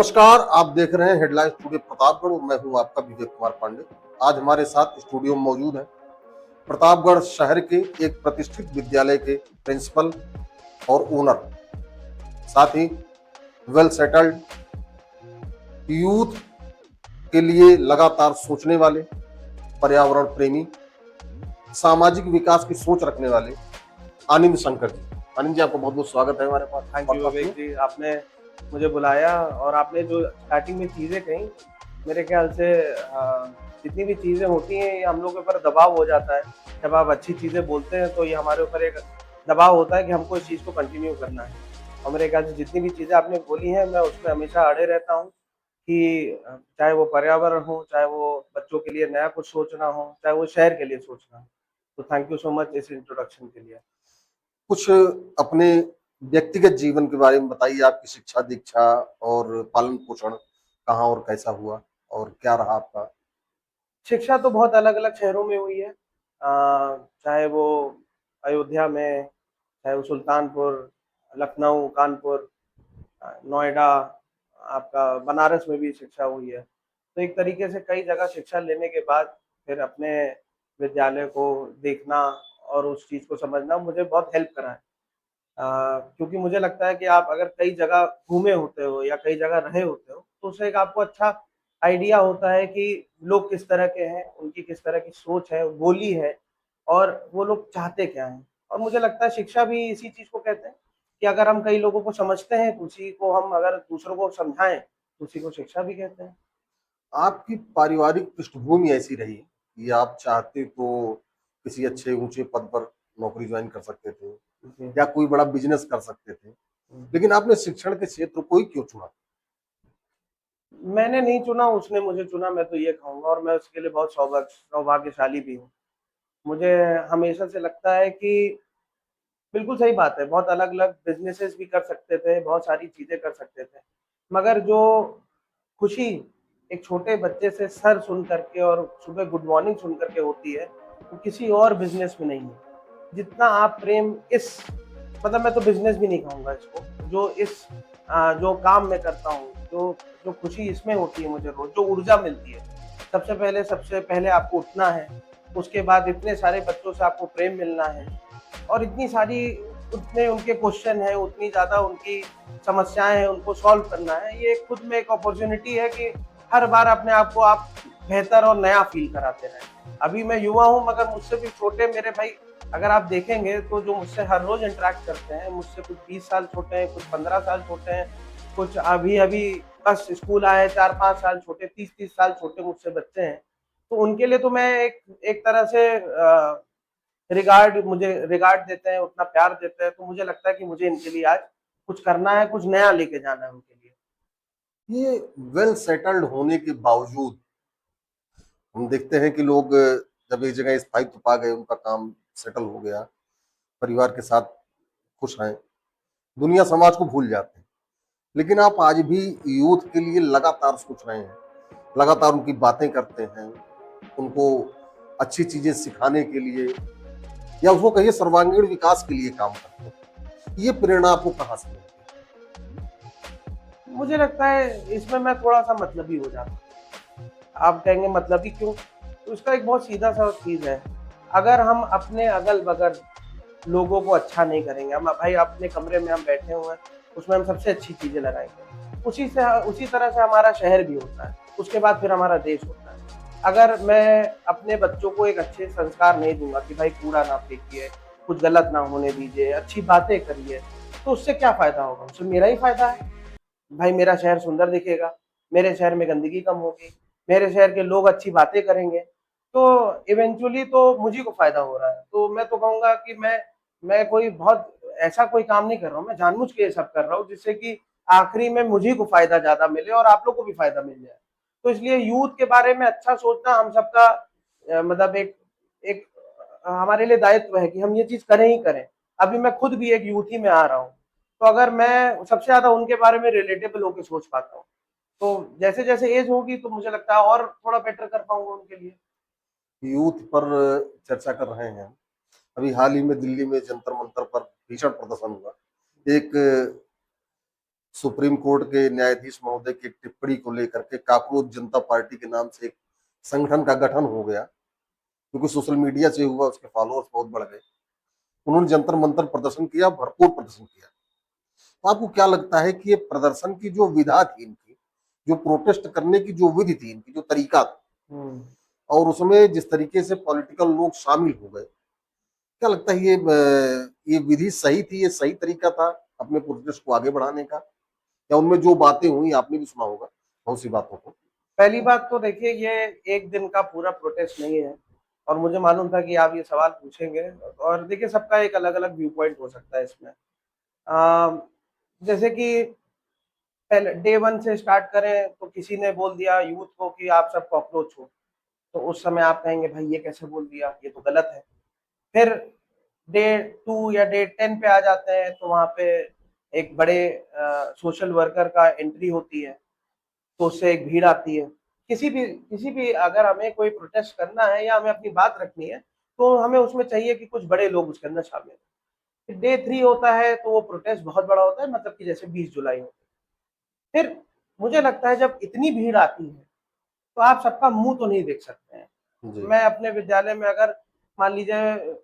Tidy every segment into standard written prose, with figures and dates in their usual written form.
नमस्कार, आप देख रहे हैं हेडलाइंस टुडे प्रतापगढ़ और मैं हूं आपका विवेक कुमार पांडे। आज हमारे साथ स्टूडियो में मौजूद हैं प्रतापगढ़ शहर के एक प्रतिष्ठित विद्यालय के प्रिंसिपल और ओनर, साथ ही वेल सेटल्ड, यूथ के लिए लगातार सोचने वाले, पर्यावरण प्रेमी, सामाजिक विकास की सोच रखने वाले आनंद शंकर जी। आनंद जी, आपका बहुत बहुत स्वागत है हमारे पास। थैंक यू विवेक जी, आपने मुझे बुलाया और आपने जो स्टार्टिंग में चीज़ें कही, मेरे ख्याल से जितनी भी चीज़ें होती हैं ये हम लोग के ऊपर दबाव हो जाता है। जब आप अच्छी चीज़ें बोलते हैं तो ये हमारे ऊपर एक दबाव होता है कि हमको इस चीज़ को कंटिन्यू करना है। और मेरे ख्याल से जितनी भी चीज़ें आपने बोली हैं मैं उसमें हमेशा अड़े रहता हूँ कि चाहे वो पर्यावरण हो, चाहे वो बच्चों के लिए नया कुछ सोचना हो, चाहे वो शहर के लिए सोचना हो। तो थैंक यू सो मच इस इंट्रोडक्शन के लिए। कुछ अपने व्यक्तिगत जीवन के बारे में बताइए। आपकी शिक्षा दीक्षा और पालन पोषण कहाँ और कैसा हुआ और क्या रहा आपका? शिक्षा तो बहुत अलग-अलग शहरों में हुई है। चाहे वो अयोध्या में, चाहे वो सुल्तानपुर, लखनऊ, कानपुर, नोएडा, आपका बनारस में भी शिक्षा हुई है। तो एक तरीके से कई जगह शिक्षा लेने के बाद फिर अपने विद्यालय को देखना और उस चीज़ को समझना मुझे बहुत हेल्प करा है। क्योंकि मुझे लगता है कि आप अगर कई जगह घूमे होते हो या कई जगह रहे होते हो, तो उससे एक आपको अच्छा आइडिया होता है कि लोग किस तरह के हैं, उनकी किस तरह की सोच है, बोली है और वो लोग चाहते क्या हैं। और मुझे लगता है शिक्षा भी इसी चीज़ को कहते हैं कि अगर हम कई लोगों को समझते हैं, तो उसी को हम अगर दूसरों को समझाएँ, तो उसी को शिक्षा भी कहते हैं। आपकी पारिवारिक पृष्ठभूमि ऐसी रही कि आप चाहते तो किसी अच्छे ऊंचे पद पर नौकरी ज्वाइन कर सकते थे जी। या कोई बड़ा बिजनेस कर सकते थे, हुँ। लेकिन आपने शिक्षण के क्षेत्र को ही क्यों चुना? मैंने नहीं चुना, उसने मुझे चुना, मैं तो ये कहूँगा और मैं उसके लिए बहुत सौभाग्यशाली भी हूँ। मुझे हमेशा से लगता है कि बिल्कुल सही बात है, बहुत अलग-अलग बिज़नेसेस भी कर सकते थे, बहुत सारी चीज़ें कर सकते थे। मगर जो खुशी एक छोटे बच्चे से सर सुन कर के और सुबह गुड मॉर्निंग सुन कर के होती है, वो किसी और बिज़नेस में नहीं है। जितना आप प्रेम इस मतलब मैं तो बिज़नेस भी नहीं कहूँगा इसको, जो जो काम मैं करता हूँ, जो खुशी इसमें होती है मुझे रोज़, जो ऊर्जा मिलती है। सबसे पहले आपको उठना है, उसके बाद इतने सारे बच्चों से आपको प्रेम मिलना है और इतनी सारी उतने उनके क्वेश्चन हैं, उतनी ज़्यादा उनकी समस्याएँ हैं, उनको सॉल्व करना है। ये खुद में एक अपॉर्च्युनिटी है कि हर बार अपने आप को आप बेहतर और नया फ़ील कराते रहें। अभी मैं युवा हूँ मगर मुझसे भी छोटे मेरे भाई अगर आप देखेंगे तो जो मुझसे हर रोज़ इंटरैक्ट करते हैं, मुझसे कुछ 20 साल छोटे हैं, कुछ 15 साल छोटे हैं, कुछ अभी-अभी बस स्कूल आए 4-5 साल छोटे, 30-30 साल छोटे मुझसे बच्चे हैं। तो उनके लिए तो मैं एक एक तरह से मुझे रिगार्ड देते हैं, उतना प्यार देते हैं, तो मुझे लगता है कि मुझे इनके लिए आज कुछ करना है, कुछ नया लेके जाना है उनके लिए। ये वेल सेटल्ड होने के बावजूद हम देखते हैं कि लोग जब एक जगह स्थायित्व पा गए, उनका काम सेटल हो गया, परिवार के साथ खुश हैं, दुनिया समाज को भूल जाते हैं। लेकिन आप आज भी यूथ के लिए लगातार सोच रहे हैं, लगातार उनकी बातें करते हैं, उनको अच्छी चीजें सिखाने के लिए या उसको कहिए सर्वांगीण विकास के लिए काम करते हैं। ये प्रेरणा आपको कहाँ से मिलती मुझे लगता है इसमें मैं थोड़ा-सा मतलबी हो जाता हूँ। आप कहेंगे मतलबी क्यों? तो इसका एक बहुत सीधा-सा चीज़ है। अगर हम अपने अगल-बगल लोगों को अच्छा नहीं करेंगे, हम भाई अपने कमरे में हम बैठे हुए हैं, उसमें हम सबसे अच्छी चीज़ें लगाएँगे। उसी तरह से हमारा शहर भी होता है, उसके बाद फिर हमारा देश होता है। अगर मैं अपने बच्चों को एक अच्छे संस्कार नहीं दूँगा कि भाई कूड़ा ना फेंकिए, कुछ गलत ना होने दीजिए, अच्छी बातें करिए, तो उससे क्या फ़ायदा होगा? उससे मेरा ही फ़ायदा है। भाई मेरा शहर सुंदर दिखेगा, मेरे शहर में गंदगी कम होगी, मेरे शहर के लोग अच्छी बातें करेंगे, तो इवेंचुअली तो मुझी को फ़ायदा हो रहा है। तो मैं तो कहूँगा कि मैं कोई बहुत ऐसा कोई काम नहीं कर रहा हूँ, मैं जानबूझ के ये सब कर रहा हूँ जिससे कि आखिरी में मुझी को फ़ायदा ज़्यादा मिले और आप लोग को भी फ़ायदा मिल जाए। तो इसलिए यूथ के बारे में अच्छा सोचना हम सबका मतलब एक एक हमारे लिए दायित्व है कि हम ये चीज़ करें ही करें। अभी मैं खुद भी एक यूथ ही में आ रहा हूँ। तो अगर मैं सबसे ज़्यादा उनके बारे में रिलेटेबल होके सोच पाता हूँ। तो जैसे-जैसे एज होगी तो मुझे लगता है और थोड़ा बेटर कर पाऊँगा उनके लिए। है? यूथ पर चर्चा कर रहे हैं। अभी हाल ही में दिल्ली में जंतर मंतर पर भीषण प्रदर्शन हुआ। एक सुप्रीम कोर्ट के न्यायाधीश महोदय की टिप्पणी को लेकर के कॉकरोच जनता पार्टी के नाम से एक संगठन का गठन हो गया, क्योंकि सोशल मीडिया से हुआ, उसके फॉलोअर्स बहुत बढ़ गए। उन्होंने जंतर मंतर प्रदर्शन किया, भरपूर प्रदर्शन किया। तो आपको क्या लगता है कि ये प्रदर्शन की जो विधा थी इनकी, जो प्रोटेस्ट करने की जो विधि थी इनकी, जो तरीका था, और उसमें जिस तरीके से पॉलिटिकल लोग शामिल हो गए, क्या लगता है ये विधि सही थी, ये सही तरीका था अपने प्रोटेस्ट को आगे बढ़ाने का, या उनमें जो बातें हुई आपने भी सुना होगा बहुत सी बातों को? पहली बात तो देखिए, ये एक दिन का पूरा प्रोटेस्ट नहीं है, और मुझे मालूम था कि आप ये सवाल पूछेंगे। और देखिए, सबका एक अलग-अलग व्यू पॉइंट हो सकता है इसमें। जैसे कि पहले डे 1 से स्टार्ट करें तो किसी ने बोल दिया यूथ को कि आप सब कॉकरोच हो, तो उस समय आप कहेंगे भाई ये कैसे बोल दिया, ये तो गलत है। फिर डे 2 या डे 10 पे आ जाते हैं तो वहाँ पे एक बड़े सोशल वर्कर का एंट्री होती है, तो उससे एक भीड़ आती है। किसी भी अगर हमें कोई प्रोटेस्ट करना है या हमें अपनी बात रखनी है, तो हमें उसमें चाहिए कि कुछ बड़े लोग उसके अंदर शामिल हों। डे 3 होता है तो वो प्रोटेस्ट बहुत बड़ा होता है, मतलब कि जैसे 20 जुलाई हो। फिर मुझे लगता है जब इतनी भीड़ आती है, तो आप सबका मुँह तो नहीं देख सकते हैं। जी। मैं अपने विद्यालय में अगर मान लीजिए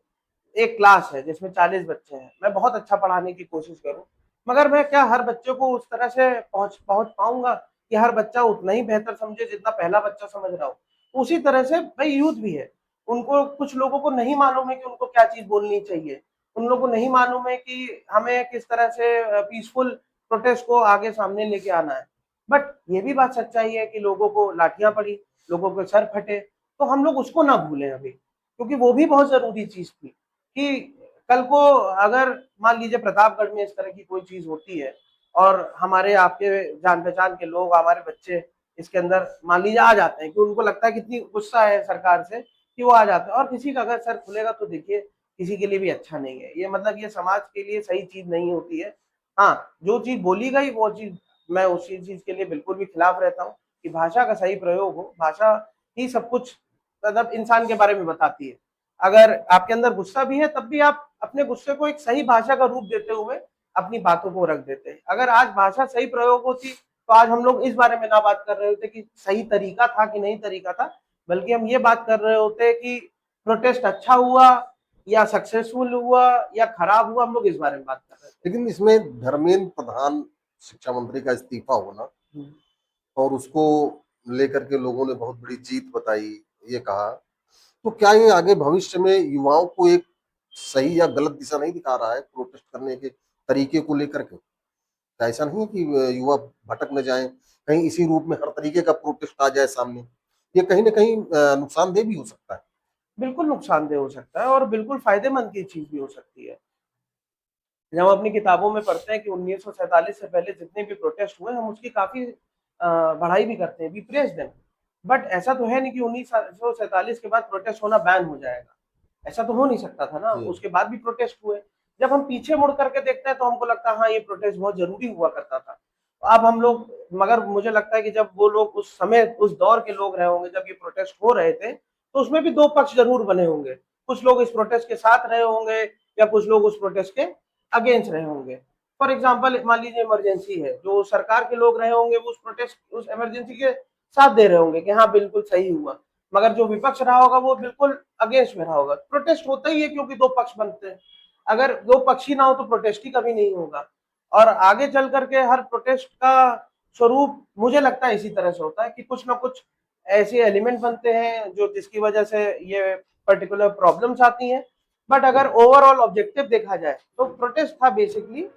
एक क्लास है जिसमें 40 बच्चे हैं, मैं बहुत अच्छा पढ़ाने की कोशिश करूँ, मगर मैं क्या हर बच्चे को उस तरह से पहुँच पहुँच पाऊँगा कि हर बच्चा उतना ही बेहतर समझे जितना पहला बच्चा समझ रहा हो? उसी तरह से भाई यूथ भी है, उनको कुछ लोगों को नहीं मालूम है कि उनको क्या चीज़ बोलनी चाहिए, उन लोगों को नहीं मालूम है कि हमें किस तरह से पीसफुल प्रोटेस्ट को आगे सामने लेके आना है। बट ये भी बात सच्चाई है कि लोगों को लाठियाँ पड़ी, लोगों के सर फटे, तो हम लोग उसको ना भूलें अभी, क्योंकि वो भी बहुत ज़रूरी चीज़ थी। कि कल को अगर मान लीजिए प्रतापगढ़ में इस तरह की कोई चीज़ होती है और हमारे आपके जान-पहचान के लोग, हमारे बच्चे इसके अंदर मान लीजिए आ जाते हैं कि उनको लगता है कितनी गुस्सा है सरकार से कि वो आ जाते हैं, और किसी का अगर सर खुलेगा तो देखिए किसी के लिए भी अच्छा नहीं है। ये मतलब ये समाज के लिए सही चीज़ नहीं होती है। हाँ, जो चीज़ बोली गई वो चीज़ मैं उसी चीज़ के लिए बिल्कुल भी खिलाफ रहता हूँ कि भाषा का सही प्रयोग हो, भाषा ही सब कुछ मतलब इंसान के बारे में बताती है। अगर आपके अंदर गुस्सा भी है, तब भी आप अपने गुस्से को एक सही भाषा का रूप देते हुए अपनी बातों को रख देते हैं। अगर आज भाषा सही प्रयोग होती, तो आज हम लोग इस बारे में ना बात कर रहे होते कि सही तरीका था कि नहीं तरीका था, बल्कि हम ये बात कर रहे होते कि प्रोटेस्ट अच्छा हुआ या सक्सेसफुल हुआ या खराब हुआ, हम लोग इस बारे में बात कर रहे थे। लेकिन इसमें धर्मेंद्र प्रधान शिक्षा मंत्री का इस्तीफा होना हुँ। और उसको लेकर के लोगों ने बहुत बड़ी जीत बताई, ये कहा, तो क्या ये आगे भविष्य में युवाओं को एक सही या गलत दिशा नहीं दिखा रहा है प्रोटेस्ट करने के तरीके को लेकर के? क्या ऐसा नहीं है कि युवा भटक न जाएं, कहीं इसी रूप में हर तरीके का प्रोटेस्ट आ जाए सामने? ये कहीं ना कहीं नुकसानदेह भी हो सकता है। बिल्कुल नुकसानदेह हो सकता है और बिल्कुल फ़ायदेमंद की चीज़ भी हो सकती है। जब हम अपनी किताबों में पढ़ते हैं कि 1947 से पहले जितने भी प्रोटेस्ट हुए, हम उसकी काफ़ी बढ़ाई भी करते हैं, वी प्रेज़ देम। बट ऐसा तो है नहीं कि 1947 के बाद प्रोटेस्ट होना बैन हो जाएगा। ऐसा तो हो नहीं सकता था ना, जी। उसके बाद भी प्रोटेस्ट हुए। जब हम पीछे मुड़ करके देखते हैं तो हमको लगता है हाँ, ये प्रोटेस्ट बहुत ज़रूरी हुआ करता था। अब हम लोग मगर मुझे लगता है कि जब वो लोग उस समय, उस दौर के लोग रहे होंगे जब ये प्रोटेस्ट हो रहे थे, तो उसमें भी 2 पक्ष ज़रूर बने होंगे। कुछ लोग इस प्रोटेस्ट के साथ रहे होंगे या कुछ लोग उस प्रोटेस्ट के अगेंस्ट रहे होंगे। फॉर एग्ज़ाम्पल मान लीजिए इमरजेंसी है, जो सरकार के लोग रहे होंगे वो उस प्रोटेस्ट, उस इमरजेंसी के साथ दे रहे होंगे कि हाँ, बिल्कुल सही हुआ। मगर जो विपक्ष रहा होगा वो बिल्कुल अगेंस्ट में रहा होगा। प्रोटेस्ट होता ही है क्योंकि 2 पक्ष बनते हैं। अगर 2 पक्ष ही ना हो तो प्रोटेस्ट ही कभी नहीं होगा। और आगे चल कर के हर प्रोटेस्ट का स्वरूप मुझे लगता है इसी तरह से होता है कि कुछ ना कुछ ऐसे एलिमेंट बनते हैं जो जिसकी वजह से ये पर्टिकुलर प्रॉब्लम्स आती हैं। बट अगर ओवरऑल ऑब्जेक्टिव देखा जाए तो प्रोटेस्ट था बेसिकली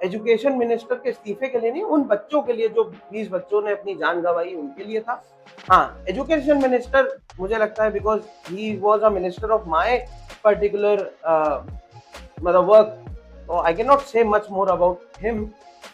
एजुकेशन मिनिस्टर के इस्तीफे के लिए नहीं, उन बच्चों के लिए जो 20 बच्चों ने अपनी जान गंवाई उनके लिए था। हाँ, एजुकेशन मिनिस्टर मुझे लगता है because he was a minister of my particular मतलब वर्क, तो आई कैन नॉट से much more about him.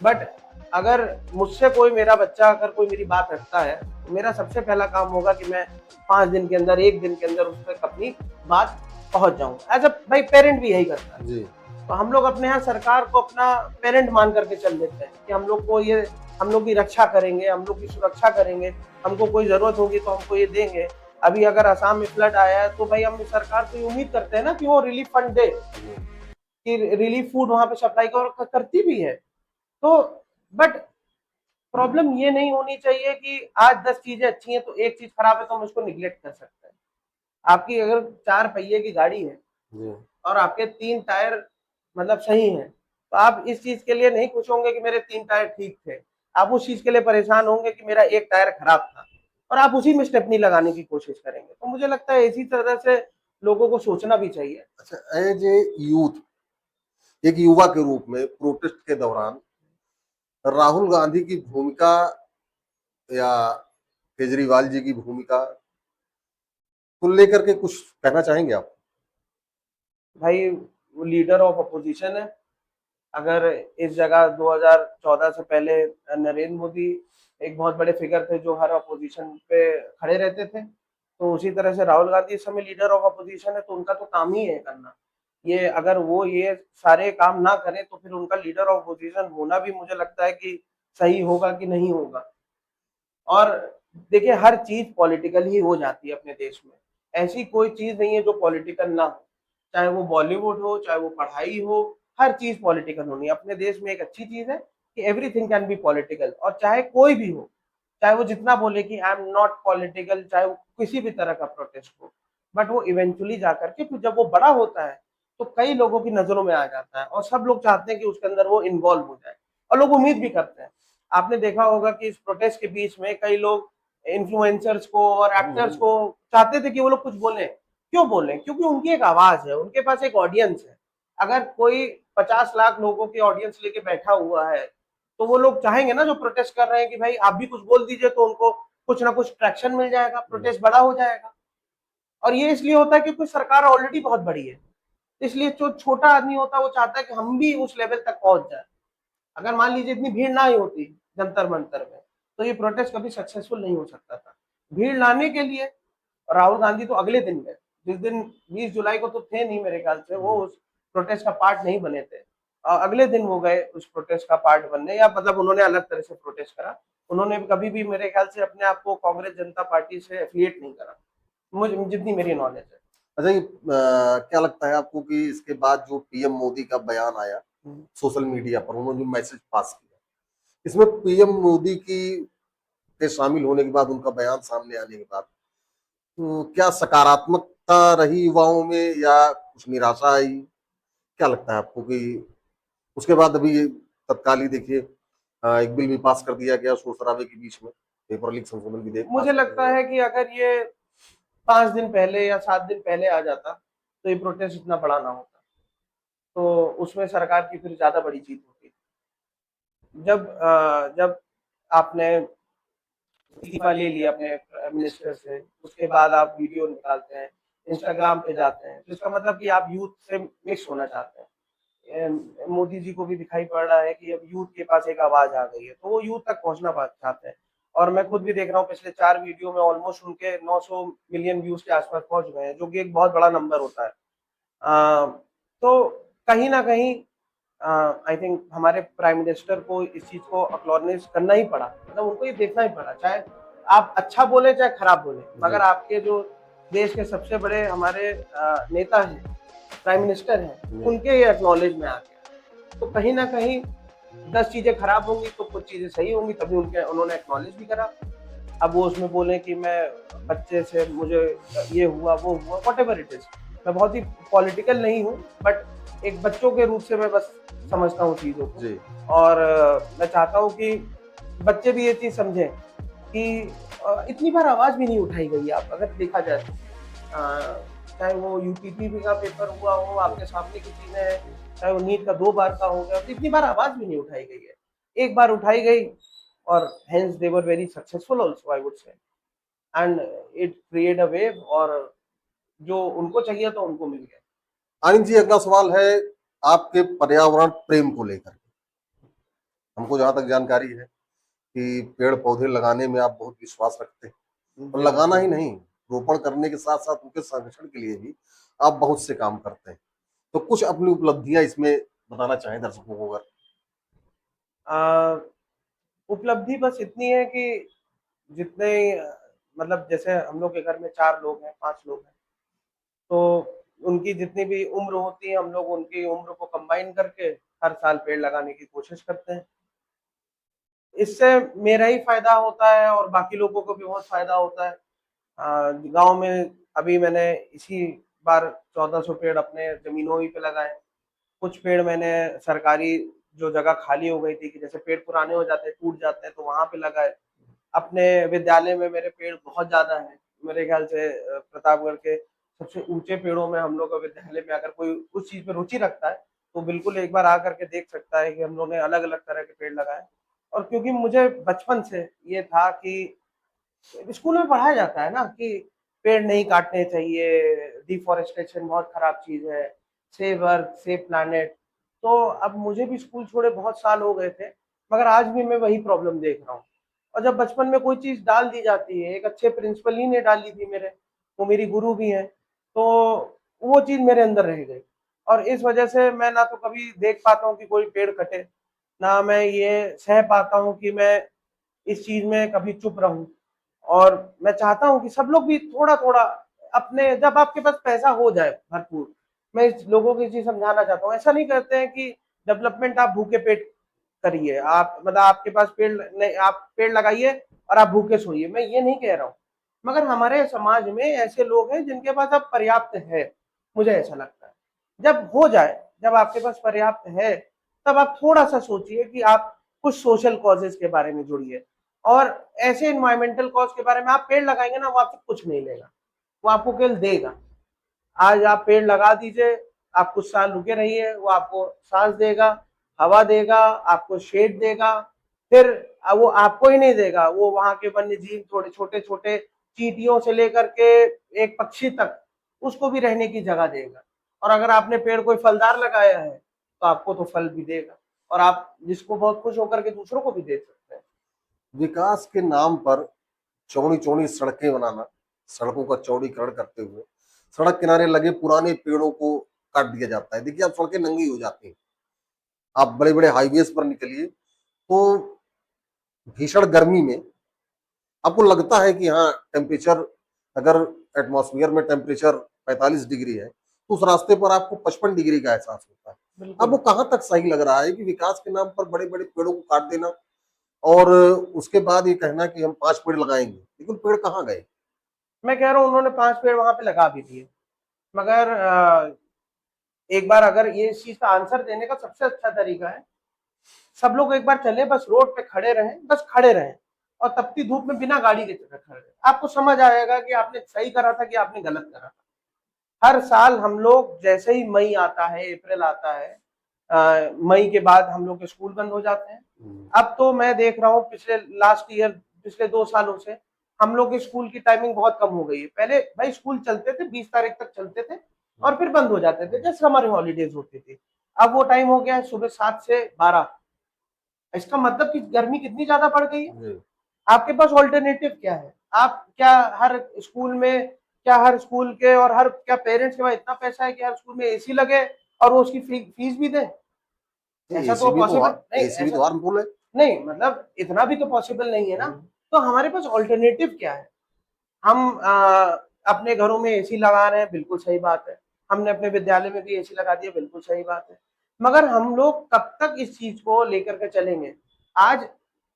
But अगर मुझसे कोई मेरा बच्चा अगर कोई मेरी बात रखता है, तो मेरा सबसे पहला काम होगा कि मैं 5 दिन के अंदर, 1 दिन के अंदर उस तक अपनी बात पहुँच जाऊँ। एज़ अ भाई पेरेंट भी यही करता है। जी। तो हम लोग अपने यहाँ सरकार को अपना पेरेंट मान करके चल लेते हैं कि हम लोग को ये, हम लोग की रक्षा करेंगे, हम लोग की सुरक्षा करेंगे, हमको कोई ज़रूरत होगी तो हमको ये देंगे। अभी अगर असम में फ्लड आया है तो भाई हम सरकार से उम्मीद करते हैं ना कि वो रिलीफ फंड दे, जी। कि रिलीफ फूड वहाँ पे सप्लाई करती भी है। तो बट प्रॉब्लम ये नहीं होनी चाहिए कि आज 10 चीजें अच्छी हैं तो एक चीज खराब है तो हम उसको निग्लेक्ट कर सकते हैं। आपकी अगर 4 पहिए की गाड़ी है जी। और आपके 3 टायर मतलब सही हैं, तो आप इस चीज के लिए नहीं खुश होंगे कि मेरे 3 टायर ठीक थे। आप उस चीज के लिए परेशान होंगे कि मेरा 1 टायर खराब था और आप उसी में स्टेपनी लगाने की कोशिश करेंगे। तो मुझे लगता है इसी तरह से लोगों को सोचना भी चाहिए। अच्छा, एज ए यूथ, एक युवा के रूप में प्रोटेस्ट के दौरान राहुल गांधी की भूमिका या केजरीवाल जी की भूमिका को लेकर के कुछ कहना चाहेंगे आप? भाई वो लीडर ऑफ अपोजिशन है। अगर इस जगह 2014 से पहले नरेंद्र मोदी एक बहुत बड़े फिगर थे जो हर अपोजिशन पे खड़े रहते थे, तो उसी तरह से राहुल गांधी इस समय लीडर ऑफ अपोजिशन है, तो उनका तो काम ही है करना। ये अगर वो ये सारे काम ना करें तो फिर उनका लीडर ऑफ अपोजिशन होना भी मुझे लगता है कि सही होगा कि नहीं होगा। और देखिए हर चीज पॉलिटिकल ही हो जाती है अपने देश में। ऐसी कोई चीज नहीं है जो पॉलिटिकल ना हो, चाहे वो बॉलीवुड हो, चाहे वो पढ़ाई हो, हर चीज पॉलिटिकल होनी है। अपने देश में एक अच्छी चीज है कि एवरीथिंग कैन बी पॉलिटिकल, और चाहे कोई भी हो, चाहे वो जितना बोले कि आई एम नॉट पॉलिटिकल, चाहे वो किसी भी तरह का प्रोटेस्ट हो, बट वो इवेंचुअली जाकर के फिर जब वो बड़ा होता है तो कई लोगों की नजरों में आ जाता है और सब लोग चाहते हैं कि उसके अंदर वो इन्वॉल्व हो जाए, और लोग उम्मीद भी करते हैं। आपने देखा होगा कि इस प्रोटेस्ट के बीच में कई लोग इन्फ्लुएंसर्स को और एक्टर्स हम्म। को चाहते थे कि वो लोग कुछ बोले। क्यों बोले? क्योंकि उनकी एक आवाज है, उनके पास एक ऑडियंस है। अगर कोई 50 लाख लोगों की ऑडियंस लेके बैठा हुआ है तो वो लोग चाहेंगे ना जो प्रोटेस्ट कर रहे हैं कि भाई आप भी कुछ बोल दीजिए, तो उनको कुछ ना कुछ ट्रैक्शन मिल जाएगा, प्रोटेस्ट बड़ा हो जाएगा। और ये इसलिए होता है क्योंकि सरकार ऑलरेडी बहुत बड़ी है, इसलिए जो छोटा आदमी होता है वो चाहता है कि हम भी उस लेवल तक पहुंच जाए। अगर मान लीजिए इतनी भीड़ ना ही होती जंतर मंतर में, तो ये प्रोटेस्ट कभी सक्सेसफुल नहीं हो सकता था। भीड़ लाने के लिए राहुल गांधी तो अगले दिन गए, जिस दिन 20 जुलाई को तो थे नहीं मेरे ख्याल से, वो हम्म। उस प्रोटेस्ट का पार्ट नहीं बने थे। अगले दिन वो गए उस प्रोटेस्ट का पार्ट बनने, या मतलब उन्होंने अलग तरह से प्रोटेस्ट करा। उन्होंने कभी भी मेरे ख्याल से अपने आप को कांग्रेस जनता पार्टी से एफिलिएट नहीं करा, मुझे जितनी मेरी नॉलेज है। अच्छा, ये क्या लगता है आपको कि इसके बाद जो पीएम मोदी का बयान आया हम्म। सोशल मीडिया पर, उन्होंने जो मैसेज पास किया, इसमें पीएम मोदी की के शामिल होने के बाद, उनका बयान सामने आने के बाद, तो क्या सकारात्मकता रही युवाओं में या कुछ निराशा आई? क्या लगता है आपको कि उसके बाद अभी ये तत्काल ही देखिए एक बिल भी पास कर दिया गया शोर शराबे के बीच में, पेपर लीक संशोधन विधेयक मुझे पास कर लगता दिया गया। है कि अगर ये 5 दिन पहले या 7 दिन पहले आ जाता तो ये प्रोटेस्ट इतना बड़ा ना होता, तो उसमें सरकार की फिर ज्यादा बड़ी जीत होती। जब आपने इस्तीफा ले लिया अपने मिनिस्टर से, उसके बाद आप वीडियो निकालते हैं, इंस्टाग्राम पे जाते हैं, तो इसका मतलब कि आप यूथ से मिक्स होना चाहते हैं। मोदी जी को भी दिखाई पड़ रहा है कि अब यूथ के पास एक आवाज आ गई है, तो वो यूथ तक पहुंचना चाहते हैं। और मैं खुद भी देख रहा हूँ पिछले 4 वीडियो में ऑलमोस्ट उनके 900 मिलियन व्यूज के आसपास पहुंच गए हैं, जो कि एक बहुत बड़ा नंबर होता है। तो कहीं ना कहीं आई थिंक हमारे प्राइम मिनिस्टर को इस चीज को अक्नॉलेज करना ही पड़ा, मतलब उनको ये देखना ही पड़ा, चाहे आप अच्छा बोले चाहे खराब बोले, जी। मगर आपके जो देश के सबसे बड़े हमारे नेता हैं, प्राइम मिनिस्टर हैं, जी। उनके ये एक्नॉलेज में आ गया। तो कहीं ना कहीं 10 चीजें खराब होंगी तो कुछ चीजें सही होंगी, तभी उनके उन्होंने एक्नॉलेज भी करा। अब वो उसमें बोले कि मैं बच्चे से मुझे ये हुआ वो हुआ, वट एवर इट इज। मैं बहुत ही पॉलिटिकल नहीं हूँ, बट एक बच्चों के रूप से मैं बस समझता हूँ चीज़ों को। जी। और मैं चाहता हूँ कि बच्चे भी ये चीज़ समझें कि इतनी बार आवाज़ भी नहीं उठाई गई है, आप अगर देखा जाए तो। चाहे वो यूपीपी का पेपर हुआ हो, जी। आपके सामने की चीज़ें हैं, चाहे वो नीट का 2 बार का हो गया, तो इतनी बार आवाज़ भी नहीं उठाई गई है। एक बार उठाई गई और hence they were very successful also, I would say, and it create a wave, और जो उनको चाहिए तो उनको मिल गया। आनंद जी, अगला सवाल है आपके पर्यावरण प्रेम को लेकर। हमको जहां तक जानकारी है कि पेड़ पौधे लगाने में आप बहुत विश्वास रखते हैं, और जी लगाना बिल्कुल। ही नहीं, रोपण करने के साथ साथ उनके संरक्षण के लिए भी आप बहुत से काम करते हैं। तो कुछ अपनी उपलब्धियां इसमें बताना चाहें दर्शकों को अगर? आ, उपलब्धि बस इतनी है कि जितने मतलब जैसे हम लोग के घर में 4 लोग हैं, 5 लोग हैं, तो उनकी जितनी भी उम्र होती है हम लोग उनकी उम्र को कंबाइन करके हर साल पेड़ लगाने की कोशिश करते हैं। इससे मेरा ही फायदा होता है और बाकी लोगों को भी बहुत फायदा होता है। गांव में अभी मैंने इसी बार 1400 पेड़ अपने जमीनों ही पे लगाए। कुछ पेड़ मैंने सरकारी जो जगह खाली हो गई थी, कि जैसे पेड़ पुराने हो जाते हैं, टूट जाते हैं, तो वहां पे लगाए। अपने विद्यालय में मेरे पेड़ बहुत ज्यादा हैं। मेरे ख्याल से प्रतापगढ़ के सबसे ऊंचे पेड़ों में हम लोग का विद्यालय में, अगर कोई उस चीज में रुचि रखता है तो बिल्कुल एक बार आकर के देख सकता है कि हम लोगों ने अलग अलग तरह के पेड़ लगाए। और क्योंकि मुझे बचपन से ये था कि स्कूल में पढ़ाया जाता है ना कि पेड़ नहीं काटने चाहिए, डिफोरेस्टेशन बहुत खराब चीज है, सेव अर्थ सेव प्लैनेट। तो अब मुझे भी स्कूल छोड़े बहुत साल हो गए थे, मगर आज भी मैं वही प्रॉब्लम देख रहा हूँ। और जब बचपन में कोई चीज डाल दी जाती है, एक अच्छे प्रिंसिपल ही ने डाली थी मेरे, वो मेरी गुरु भी हैं, तो वो चीज मेरे अंदर रह गई। और इस वजह से मैं ना तो कभी देख पाता हूँ कि कोई पेड़ कटे, ना मैं ये सह पाता हूँ कि मैं इस चीज में कभी चुप रहूं। और मैं चाहता हूं कि सब लोग भी थोड़ा थोड़ा अपने, जब आपके पास पैसा हो जाए भरपूर, मैं इस लोगों को ये चीज समझाना चाहता हूँ, ऐसा नहीं करते हैं कि डेवलपमेंट आप भूखे पेट करिए, आप मतलब आपके पास पेड़ नहीं, आप पेड़ लगाइए और आप भूखे सोइए, मैं ये नहीं कह रहा हूँ। मगर हमारे समाज में ऐसे लोग हैं जिनके पास अब पर्याप्त है, मुझे ऐसा लगता है। जब हो जाए, जब आपके पास पर्याप्त है, तब आप थोड़ा सा सोचिए कि आप कुछ सोशल कॉजेज के बारे में जुड़िए। और ऐसे इन्वायरमेंटल कॉज के बारे में आप पेड़ लगाएंगे ना, वो आपसे कुछ नहीं लेगा, वो आपको केवल देगा। आज आप पेड़ लगा दीजिए, आप कुछ साल रुके रहिए, वो आपको सांस देगा, हवा देगा, आपको शेड देगा। फिर वो आपको ही नहीं देगा, वो वहां के वन्य जीव, थोड़े छोटे छोटे चींटियों से लेकर के एक पक्षी तक, उसको भी रहने की जगह देगा। और अगर आपने पेड़ कोई फलदार लगाया है तो आपको तो फल भी देगा, और आप जिसको बहुत खुश होकर के दूसरों को भी दे सकते हैं। विकास के नाम पर चौड़ी चौड़ी सड़कें बनाना, सड़कों का चौड़ीकरण करते हुए सड़क किनारे लगे पुराने पेड़ों को काट दिया जाता है। देखिए, अब सड़कें नंगी हो जाती हैं। आप बड़े बड़े हाईवेज पर निकलिए तो भीषण गर्मी में आपको लगता है कि हाँ, टेम्परेचर, अगर एटमॉस्फेयर में टेम्परेचर 45 डिग्री है तो उस रास्ते पर आपको 55 डिग्री का एहसास होता है। अब बिल्कुल। वो कहाँ तक सही लग रहा है कि विकास के नाम पर बड़े बड़े पेड़ों को काट देना और उसके बाद ये कहना कि हम 5 पेड़ लगाएंगे, लेकिन पेड़ कहाँ गए? मैं कह रहा हूँ उन्होंने 5 पेड़ वहां पे लगा भी दिए, मगर एक बार अगर ये इस चीज का आंसर देने का सबसे अच्छा तरीका है, सब लोग एक बार चले, बस रोड पे खड़े रहें, बस खड़े रहें, और तपती धूप में बिना गाड़ी के चक्कर खड़े रहें, आपको समझ आएगा कि आपने सही करा था कि आपने गलत करा था। हर साल हम लोग जैसे ही मई आता है, अप्रैल आता है, मई के बाद हम लोग के स्कूल बंद हो जाते हैं। अब तो मैं देख रहा हूँ पिछले लास्ट ईयर, पिछले 2 सालों से हम लोग के स्कूल की टाइमिंग बहुत कम हो गई है। पहले भाई स्कूल चलते थे, 20 तारीख तक चलते थे और फिर बंद हो जाते थे जैसे हमारी हॉलीडेज होती थी। अब वो टाइम हो गया है सुबह 7 से 12। इसका मतलब कि गर्मी कितनी ज्यादा बढ़ गई है। जी। आपके पास ऑल्टरनेटिव क्या है? आप क्या हर स्कूल में, क्या हर स्कूल के और हर क्या पेरेंट्स के पास इतना पैसा है कि हर स्कूल में एसी लगे और वो उसकी फीस भी दे? ऐसा तो पॉसिबल नहीं, एसी भी ऐसा तो हार्मफुल है। नहीं, मतलब इतना भी तो पॉसिबल नहीं है ना। तो हमारे पास ऑल्टरनेटिव क्या है? हम अपने घरों में एसी लगा रहे हैं, बिल्कुल सही बात है। हमने अपने विद्यालय में भी एसी लगा दिया, बिल्कुल सही बात है। मगर हम लोग कब तक इस चीज को लेकर के चलेंगे? आज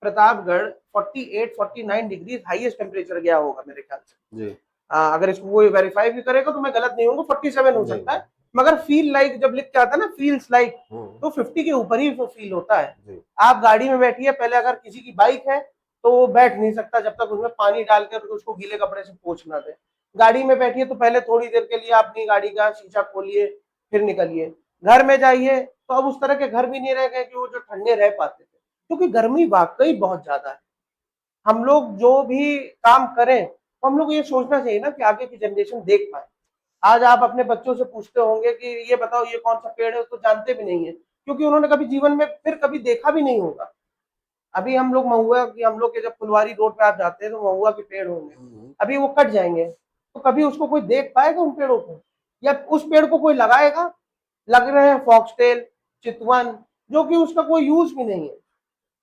प्रतापगढ़ 48-49 डिग्री हाईएस्ट टेम्परेचर गया होगा मेरे ख्याल से। जी। अगर इसको कोई वेरीफाई भी करेगा तो मैं गलत नहीं हूँ, 47 हो जी। सकता है। मगर फील लाइक जब लिख के आता है ना, फील्स लाइक, हम्म। तो 50 के ऊपर ही वो फील होता है। जी। आप गाड़ी में बैठिए, पहले अगर किसी की बाइक है तो वो बैठ नहीं सकता जब तक उसमें पानी डालकर उसको गीले कपड़े से पोंछ ना दे। गाड़ी में बैठिए तो पहले थोड़ी देर के लिए अपनी गाड़ी का शीशा खोलिए, फिर निकलिए। घर में जाइए तो अब उस तरह के घर भी नहीं रह गए कि वो जो ठंडे रह पाते थे, क्योंकि गर्मी वाकई बहुत ज्यादा है। हम लोग जो भी काम करें तो हम लोग को ये सोचना चाहिए ना कि आगे की जनरेशन देख पाए। आज आप अपने बच्चों से पूछते होंगे कि ये बताओ ये कौन सा पेड़ है, तो जानते भी नहीं है, क्योंकि उन्होंने कभी जीवन में फिर कभी देखा भी नहीं होगा। अभी हम लोग महुआ की, हम लोग के जब फुलवारी रोड पे आप जाते हैं तो महुआ के पेड़ होंगे, अभी वो कट जाएंगे, तो कभी उसको कोई देख पाएगा उन पेड़ों को, या उस पेड़ को कोई लगाएगा? लग रहे हैं फॉक्सटेल, चितवन, जो कि उसका कोई यूज भी नहीं है।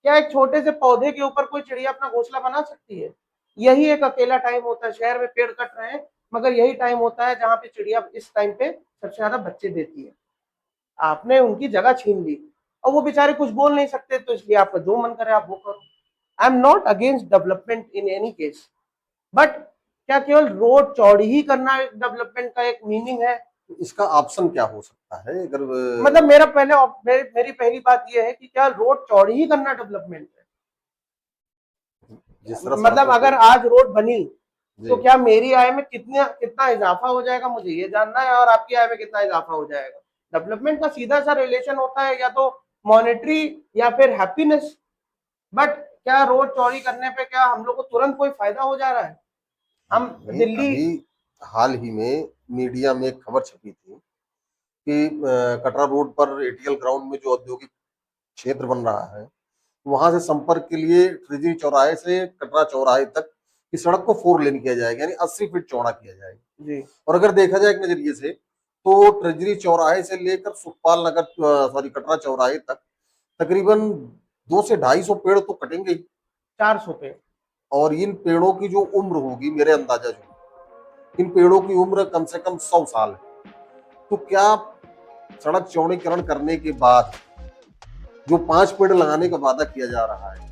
क्या एक छोटे से पौधे के ऊपर कोई चिड़िया अपना घोंसला बना सकती है? यही एक अकेला टाइम होता है, शहर में पेड़ कट रहे हैं, मगर यही टाइम होता है जहां पे चिड़िया इस टाइम पे सबसे ज्यादा बच्चे देती है। आपने उनकी जगह छीन ली, और वो बेचारे कुछ बोल नहीं सकते, तो इसलिए आपका जो मन करे आप वो करो। I am not against development in any case, but क्या केवल रोड चौड़ी ही करना डेवलपमेंट का एक मीनिंग है? इसका ऑप्शन क्या हो सकता है अगर मतलब मेरी पहली बात यह है कि क्या रोड चौड़ी ही करना डेवलपमेंट जिस है? तरह मतलब सड़कों अगर को आज रोड बनी तो जी क्या मेरी आय में कितना कितना इजाफा हो जाएगा, मुझे ये जानना है, और आपकी आय में कितना इजाफा हो जाएगा। डेवलपमेंट का सीधा सा रिलेशन होता है या तो मॉनेटरी या फिर हैप्पीनेस। बट क्या रोड चौड़ी करने पे क्या हम लोग को तुरंत कोई फायदा हो जा रहा है? हम नहीं, दिल्ली अभी हाल ही में मीडिया में एक खबर छपी थी कि कटरा रोड पर एटीएल ग्राउंड में जो औद्योगिक क्षेत्र बन रहा है, वहां से संपर्क के लिए ट्रिजी चौराहे से कटरा चौराहे तक की सड़क को 4 लेन किया जाएगा, यानी 80 फीट चौड़ा किया जाएगा। जी और अगर देखा जाए एक नजरिए से, तो ट्रेजरी चौराहे से लेकर सुखपाल नगर सॉरी कटरा चौराहे तक तकरीबन 200 से 250 पेड़ तो कटेंगे ही। 400 पे। और इन पेड़ों की जो उम्र होगी, मेरे अंदाजा जो इन पेड़ों की उम्र कम से कम 100 साल है। तो क्या सड़क चौड़ीकरण करने के बाद जो 5 पेड़ लगाने का वादा किया जा रहा है,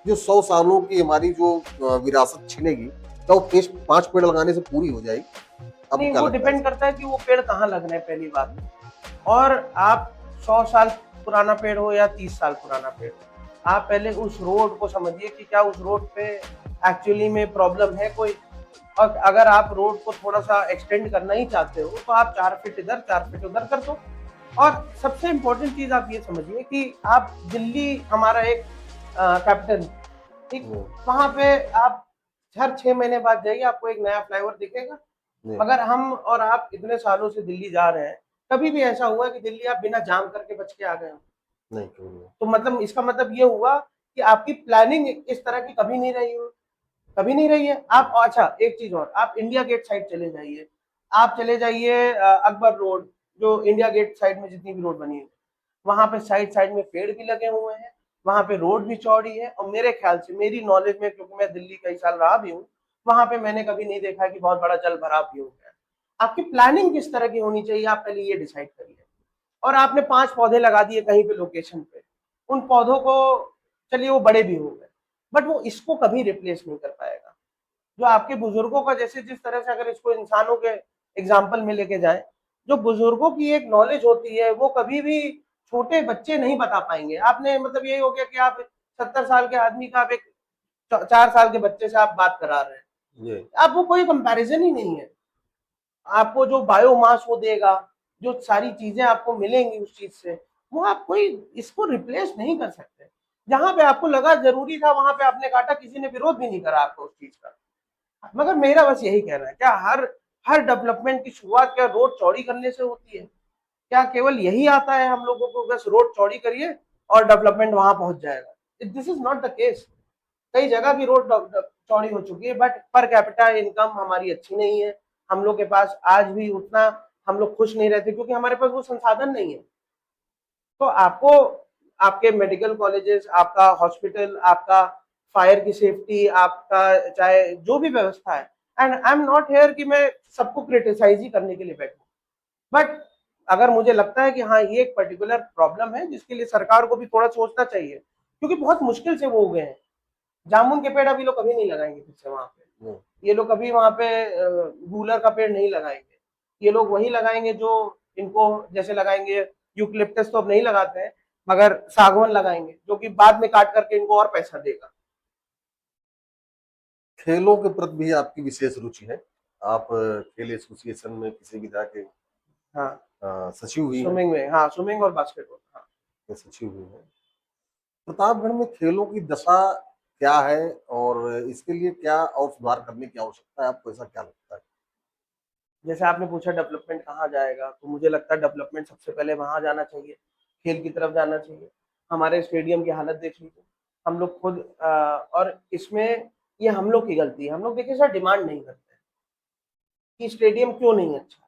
जो 100 सालों की हमारी जो विरासत छिनेगी, क्या वो 5 पेड़ लगाने से पूरी हो जाएगी? आपको नहीं, क्या वो लगता है डिपेंड इसमें? करता है कि वो पेड़ कहाँ लग रहे हैं पहली बात। और आप 100 साल पुराना पेड़ हो या 30 साल पुराना पेड़ हो, आप पहले उस रोड को समझिए कि क्या उस रोड पे एक्चुअली में प्रॉब्लम है कोई। और अगर आप रोड को थोड़ा सा एक्सटेंड करना ही चाहते हो तो आप 4 फीट इधर 4 फीट उधर कर दो। और सबसे इम्पोर्टेंट चीज आप ये समझिए कि आप दिल्ली हमारा एक कैपिटल, ठीक, हम्म, वहां पे आप हर 6 महीने बाद जाइए, आपको एक नया फ्लाईओवर दिखेगा। जी, मगर हम और आप इतने सालों से दिल्ली जा रहे हैं, कभी भी ऐसा हुआ कि दिल्ली आप बिना जाम करके बच के आ गए हो? नहीं क्यों नहीं? तो मतलब इसका मतलब ये हुआ कि आपकी प्लानिंग इस तरह की कभी नहीं रही हो, कभी नहीं रही है। आप अच्छा एक चीज और, आप इंडिया गेट साइड चले जाइए, आप चले जाइए अकबर रोड, जो इंडिया गेट साइड में जितनी भी रोड बनी है, वहां पे साइड साइड में पेड़ भी लगे हुए हैं, वहां पे रोड भी चौड़ी है। और मेरे ख्याल से, मेरी नॉलेज में, क्योंकि मैं दिल्ली कई साल रहा भी हूँ, वहां पे मैंने कभी नहीं देखा कि बहुत बड़ा जल भराव भी हो गया। आपकी प्लानिंग किस तरह की होनी चाहिए, आप पहले ये डिसाइड करिए। और आपने 5 पौधे लगा दिए कहीं पे लोकेशन पे, उन पौधों को, चलिए वो बड़े भी हो गए, बट वो इसको कभी रिप्लेस नहीं कर पाएगा। जो आपके बुजुर्गों का, जैसे जिस तरह से अगर इसको इंसानों के एग्जाम्पल में लेके जाए, जो बुजुर्गों की एक नॉलेज होती है वो कभी भी छोटे बच्चे नहीं बता पाएंगे। आपने मतलब यही हो गया कि आप 70 साल के आदमी का आप एक 4 साल के बच्चे से आप बात करा रहे हैं, जी आप वो कोई कंपैरिजन ही नहीं है। आपको जो बायोमास वो देगा, जो सारी चीजें आपको मिलेंगी उस चीज से, वो आप कोई इसको रिप्लेस नहीं कर सकते। जहां पे आपको लगा जरूरी था वहां पे आपने काटा, किसी ने विरोध भी नहीं करा आपको उस चीज का। मगर मेरा बस यही कहना है, क्या हर हर डेवलपमेंट की शुरुआत क्या रोड चौड़ी करने से होती है? क्या केवल यही आता है हम लोगों को, बस रोड चौड़ी करिए और डेवलपमेंट वहां पहुंच जाएगा? This is not the case. कई जगह की रोड चौड़ी हो चुकी है, बट पर कैपिटा इनकम हमारी अच्छी नहीं है। हम लोग के पास आज भी उतना, हम लोग खुश नहीं रहते क्योंकि हमारे पास वो संसाधन नहीं है। तो आपको आपके मेडिकल कॉलेजेस, आपका हॉस्पिटल, आपका फायर की सेफ्टी, आपका चाहे जो भी व्यवस्था है, and I am not here कि मैं सबको क्रिटिसाइज ही करने के लिए बैठूं, बट अगर मुझे लगता है कि हाँ ये एक पर्टिकुलर प्रॉब्लम है जिसके लिए सरकार को भी थोड़ा सोचना चाहिए, क्योंकि बहुत मुश्किल से वो हो गए हैं। जामुन के पेड़ अभी लोग कभी नहीं लगाएंगे फिर से वहां पे, हम्म। ये लोग कभी वहां पे गूलर का पेड़ नहीं लगाएंगे। ये लोग वही लगाएंगे जो इनको, जैसे लगाएंगे यूकलिप्टस तो अब नहीं लगाते हैं, मगर सागवान लगाएंगे जो कि बाद में काट करके इनको और पैसा देगा। खेलों के प्रति भी आपकी विशेष रुचि है। आप खेल एसोसिएशन में किसी भी तरह के हाँ, सचिव हुई हैं, स्विमिंग में, हाँ स्विमिंग और बास्केटबॉल, हाँ। सचिव हुई हैं। प्रतापगढ़ में खेलों की दशा क्या है और इसके लिए क्या और सुधार करने की आवश्यकता है? आपको ऐसा क्या लगता है? जैसे आपने पूछा डेवलपमेंट कहाँ जाएगा, तो मुझे लगता है डेवलपमेंट सबसे पहले वहां जाना चाहिए, खेल की तरफ जाना चाहिए। हमारे स्टेडियम की हालत देख लीजिए, हम लोग खुद और इसमें ये हम लोग की गलती है। हम लोग देखिए सर, डिमांड नहीं करते हैं कि स्टेडियम क्यों नहीं अच्छा है,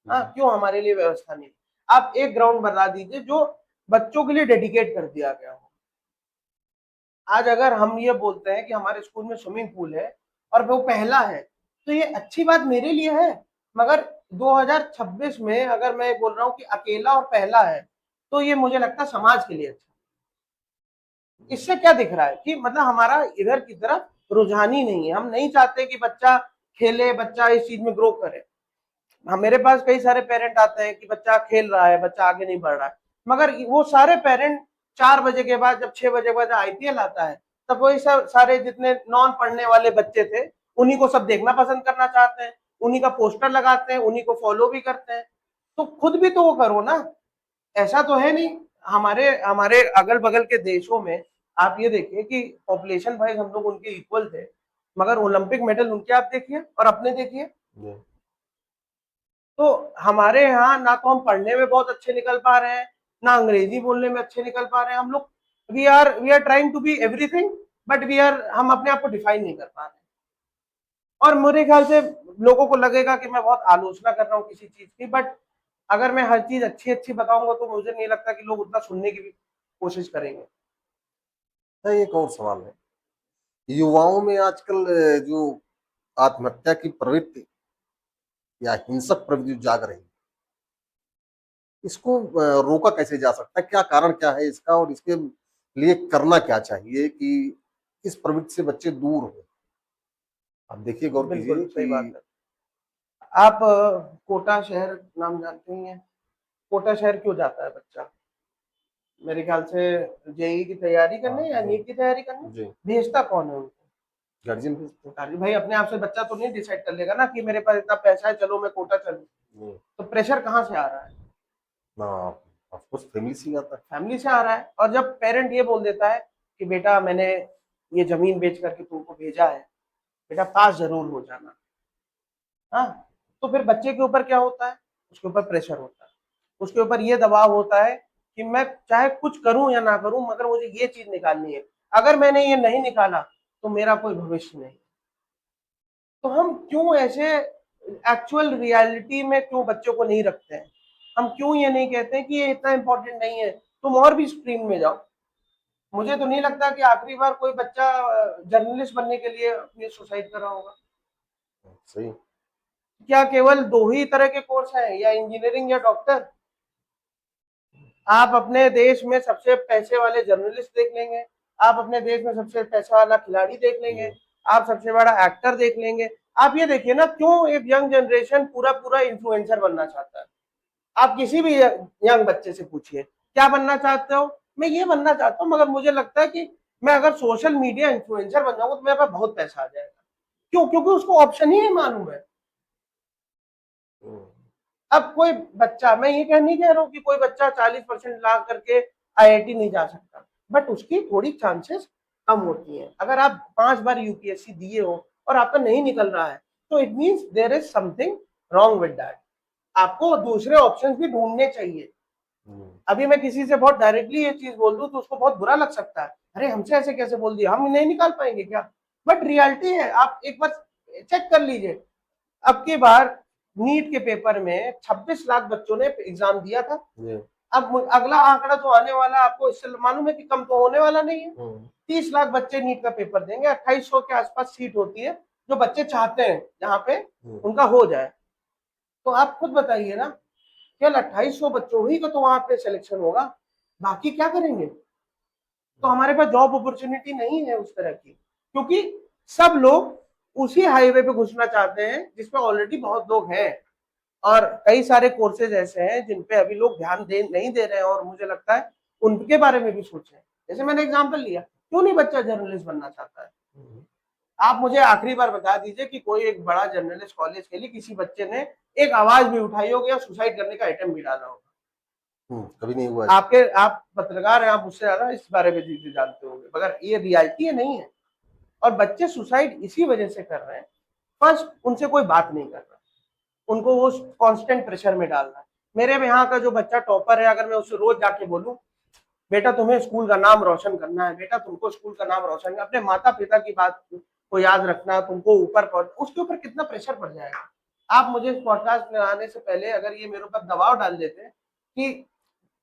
हाँ क्यों हमारे लिए व्यवस्था नहीं। आप एक ग्राउंड बना दीजिए जो बच्चों के लिए डेडिकेट कर दिया गया हो। आज अगर हम ये बोलते हैं कि हमारे स्कूल में स्विमिंग पूल है और वो पहला है, तो ये अच्छी बात मेरे लिए है। मगर 2026 में अगर मैं बोल रहा हूँ कि अकेला और पहला है, तो ये मुझे लगता है समाज के लिए अच्छा इससे क्या दिख रहा है कि मतलब हमारा इधर की तरफ रुझान ही नहीं है। हम नहीं चाहते कि बच्चा खेले, बच्चा इस चीज में ग्रो करे। मेरे पास कई सारे पेरेंट आते हैं कि बच्चा खेल रहा है, बच्चा आगे नहीं बढ़ रहा है, मगर वो सारे पेरेंट 4 बजे के बाद, जब 6 बजे के बाद आईपीएल आता है, तब वही सब सारे जितने नॉन पढ़ने वाले बच्चे थे, उन्हीं को सब देखना पसंद करना चाहते हैं, उन्हीं का पोस्टर लगाते हैं, उन्हीं को फॉलो भी करते हैं। तो खुद भी तो वो करो ना। ऐसा तो है नहीं। हमारे हमारे अगल बगल के देशों में आप ये देखिए कि पॉपुलेशन वाइज हम लोग उनके इक्वल थे, मगर ओलंपिक मेडल उनके आप देखिए और अपने देखिए। जी। तो हमारे यहाँ ना तो हम पढ़ने में बहुत अच्छे निकल पा रहे हैं, ना अंग्रेजी बोलने में अच्छे निकल पा रहे हैं। हम लोग we are trying to be everything, but हम अपने आप को डिफाइन नहीं कर पा रहे। और मेरे ख्याल से लोगों को लगेगा कि मैं बहुत आलोचना कर रहा हूँ किसी चीज की, बट अगर मैं हर चीज अच्छी अच्छी बताऊंगा तो मुझे नहीं लगता कि लोग उतना सुनने की भी कोशिश करेंगे। एक और सवाल है, युवाओं में आजकल जो आत्महत्या की प्रवृत्ति या हिंसक प्रवृत्ति जाग रही है, इसको रोका कैसे जा सकता है? क्या कारण क्या है इसका, और इसके लिए करना क्या चाहिए कि इस प्रवृत्ति से बच्चे दूर हो? आप देखिए, गौर कीजिए बिल्कुल सही बात कि है। आप कोटा शहर नाम जानते ही हैं। कोटा शहर क्यों जाता है बच्चा? मेरे ख्याल से जेई की तैयारी हाँ करने या जी। नीट की तैयारी करने। जी। भेजता कौन है उनको? गार्जियन भेजते हैं। अरे भाई, अपने आप से बच्चा तो नहीं डिसाइड कर लेगा ना कि मेरे पास इतना पैसा है, चलो मैं कोटा चलूं। जी। तो प्रेशर कहाँ से आ रहा है? ना, ऑफ कोर्स फैमिली से ही आता है। फैमिली से आ रहा है। और जब पेरेंट ये बोल देता है कि बेटा मैंने ये जमीन बेच करके तुमको भेजा है, बेटा पास जरूर हो जाना। हाँ। तो फिर बच्चे के ऊपर क्या होता है? उसके ऊपर प्रेशर होता है, उसके ऊपर ये दबाव होता है कि मैं चाहे कुछ करूं या ना करूं, मगर मुझे ये चीज निकालनी है। अगर मैंने ये नहीं निकाला तो मेरा कोई भविष्य नहीं। तो हम क्यों ऐसे एक्चुअल रियलिटी में क्यों बच्चों को नहीं रखते हैं? हम क्यों ये नहीं कहते हैं कि ये इतना इंपॉर्टेंट नहीं है, तुम और भी स्ट्रीम में जाओ। मुझे तो नहीं लगता कि आखिरी बार कोई बच्चा जर्नलिस्ट बनने के लिए अपनी सुसाइड कर रहा होगा। सही। क्या केवल दो ही तरह के कोर्स हैं, या इंजीनियरिंग या डॉक्टर? आप अपने देश में सबसे पैसे वाले जर्नलिस्ट देख लेंगे, आप अपने देश में सबसे पैसा वाला खिलाड़ी देख लेंगे, जी। आप सबसे बड़ा एक्टर देख लेंगे। आप ये देखिए ना, क्यों एक यंग जनरेशन पूरा पूरा इन्फ्लुएंसर बनना चाहता है? आप किसी भी यंग बच्चे से पूछिए क्या बनना चाहते हो? मैं ये बनना चाहता हूँ, मगर मुझे लगता है कि मैं अगर सोशल मीडिया इन्फ्लुएंसर बन जाऊंगा तो मेरे पास बहुत पैसा आ जाएगा। क्यों? क्योंकि उसको ऑप्शन ही नहीं मालूम है। हम्म। अब कोई बच्चा, मैं ये नहीं कह रहा हूँ कि कोई बच्चा 40% ला करके आईआईटी नहीं जा सकता, बट उसकी थोड़ी चांसेस कम होती हैं। अगर आप 5 बार यूपीएससी दिए हो और आपका नहीं निकल रहा है, तो it means there is something wrong with that. आपको दूसरे ऑप्शंस भी ढूंढने चाहिए। अभी मैं किसी से बहुत डायरेक्टली ये चीज बोल दूं तो उसको बहुत बुरा लग सकता है, अरे हमसे ऐसे कैसे बोल दिया, हम नहीं निकाल पाएंगे क्या? बट रियलिटी है, आप एक बार चेक कर लीजिए। अब की बार नीट के पेपर में 26 लाख बच्चों ने एग्जाम दिया था। जी। अब अगला आंकड़ा जो आने वाला है, आपको इससे मालूम है कि कम तो होने वाला नहीं है। 30 लाख बच्चे नीट का पेपर देंगे, 2800 के आसपास सीट होती है जो बच्चे चाहते हैं जहां पे उनका हो जाए। तो आप खुद बताइए ना, केवल 2800 बच्चों ही का तो वहां पे सिलेक्शन होगा, बाकी क्या करेंगे? तो हमारे पास जॉब अपॉर्चुनिटी नहीं है उस तरह की, क्योंकि सब लोग उसी हाईवे पे घुसना चाहते हैं जिसपे ऑलरेडी बहुत लोग हैं। और कई सारे कोर्सेज ऐसे हैं जिन पे अभी लोग ध्यान दे नहीं दे रहे हैं, और मुझे लगता है उनके बारे में भी सोचें। जैसे मैंने एग्जांपल लिया, क्यों नहीं बच्चा जर्नलिस्ट बनना चाहता है? आप मुझे आखिरी बार बता दीजिए कि कोई एक बड़ा जर्नलिस्ट कॉलेज के लिए किसी बच्चे ने एक आवाज भी उठाई होगी या सुसाइड करने का आइटम भी डाला होगा? कभी नहीं हुआ ऐसा। आप पत्रकार हैं, आप मुझसे ज्यादा इस बारे में चीजें जानते होंगे, मगर ये रियलिटी है, नहीं है। और बच्चे सुसाइड इसी वजह से कर रहे हैं, फर्स्ट उनसे कोई बात नहीं कर रहा, उनको वो कांस्टेंट प्रेशर में डाल रहा है। मेरे यहाँ का जो बच्चा टॉपर है, अगर मैं उससे रोज जाके बोलूं बेटा तुम्हें स्कूल का नाम रोशन करना है, बेटा तुमको स्कूल का नाम रोशन करना, अपने माता पिता की बात को याद रखना, तुमको ऊपर उसके ऊपर कितना प्रेशर पड़ जाएगा। आप मुझे इस पॉडकास्ट में आने से पहले अगर ये मेरे ऊपर दबाव डाल देते कि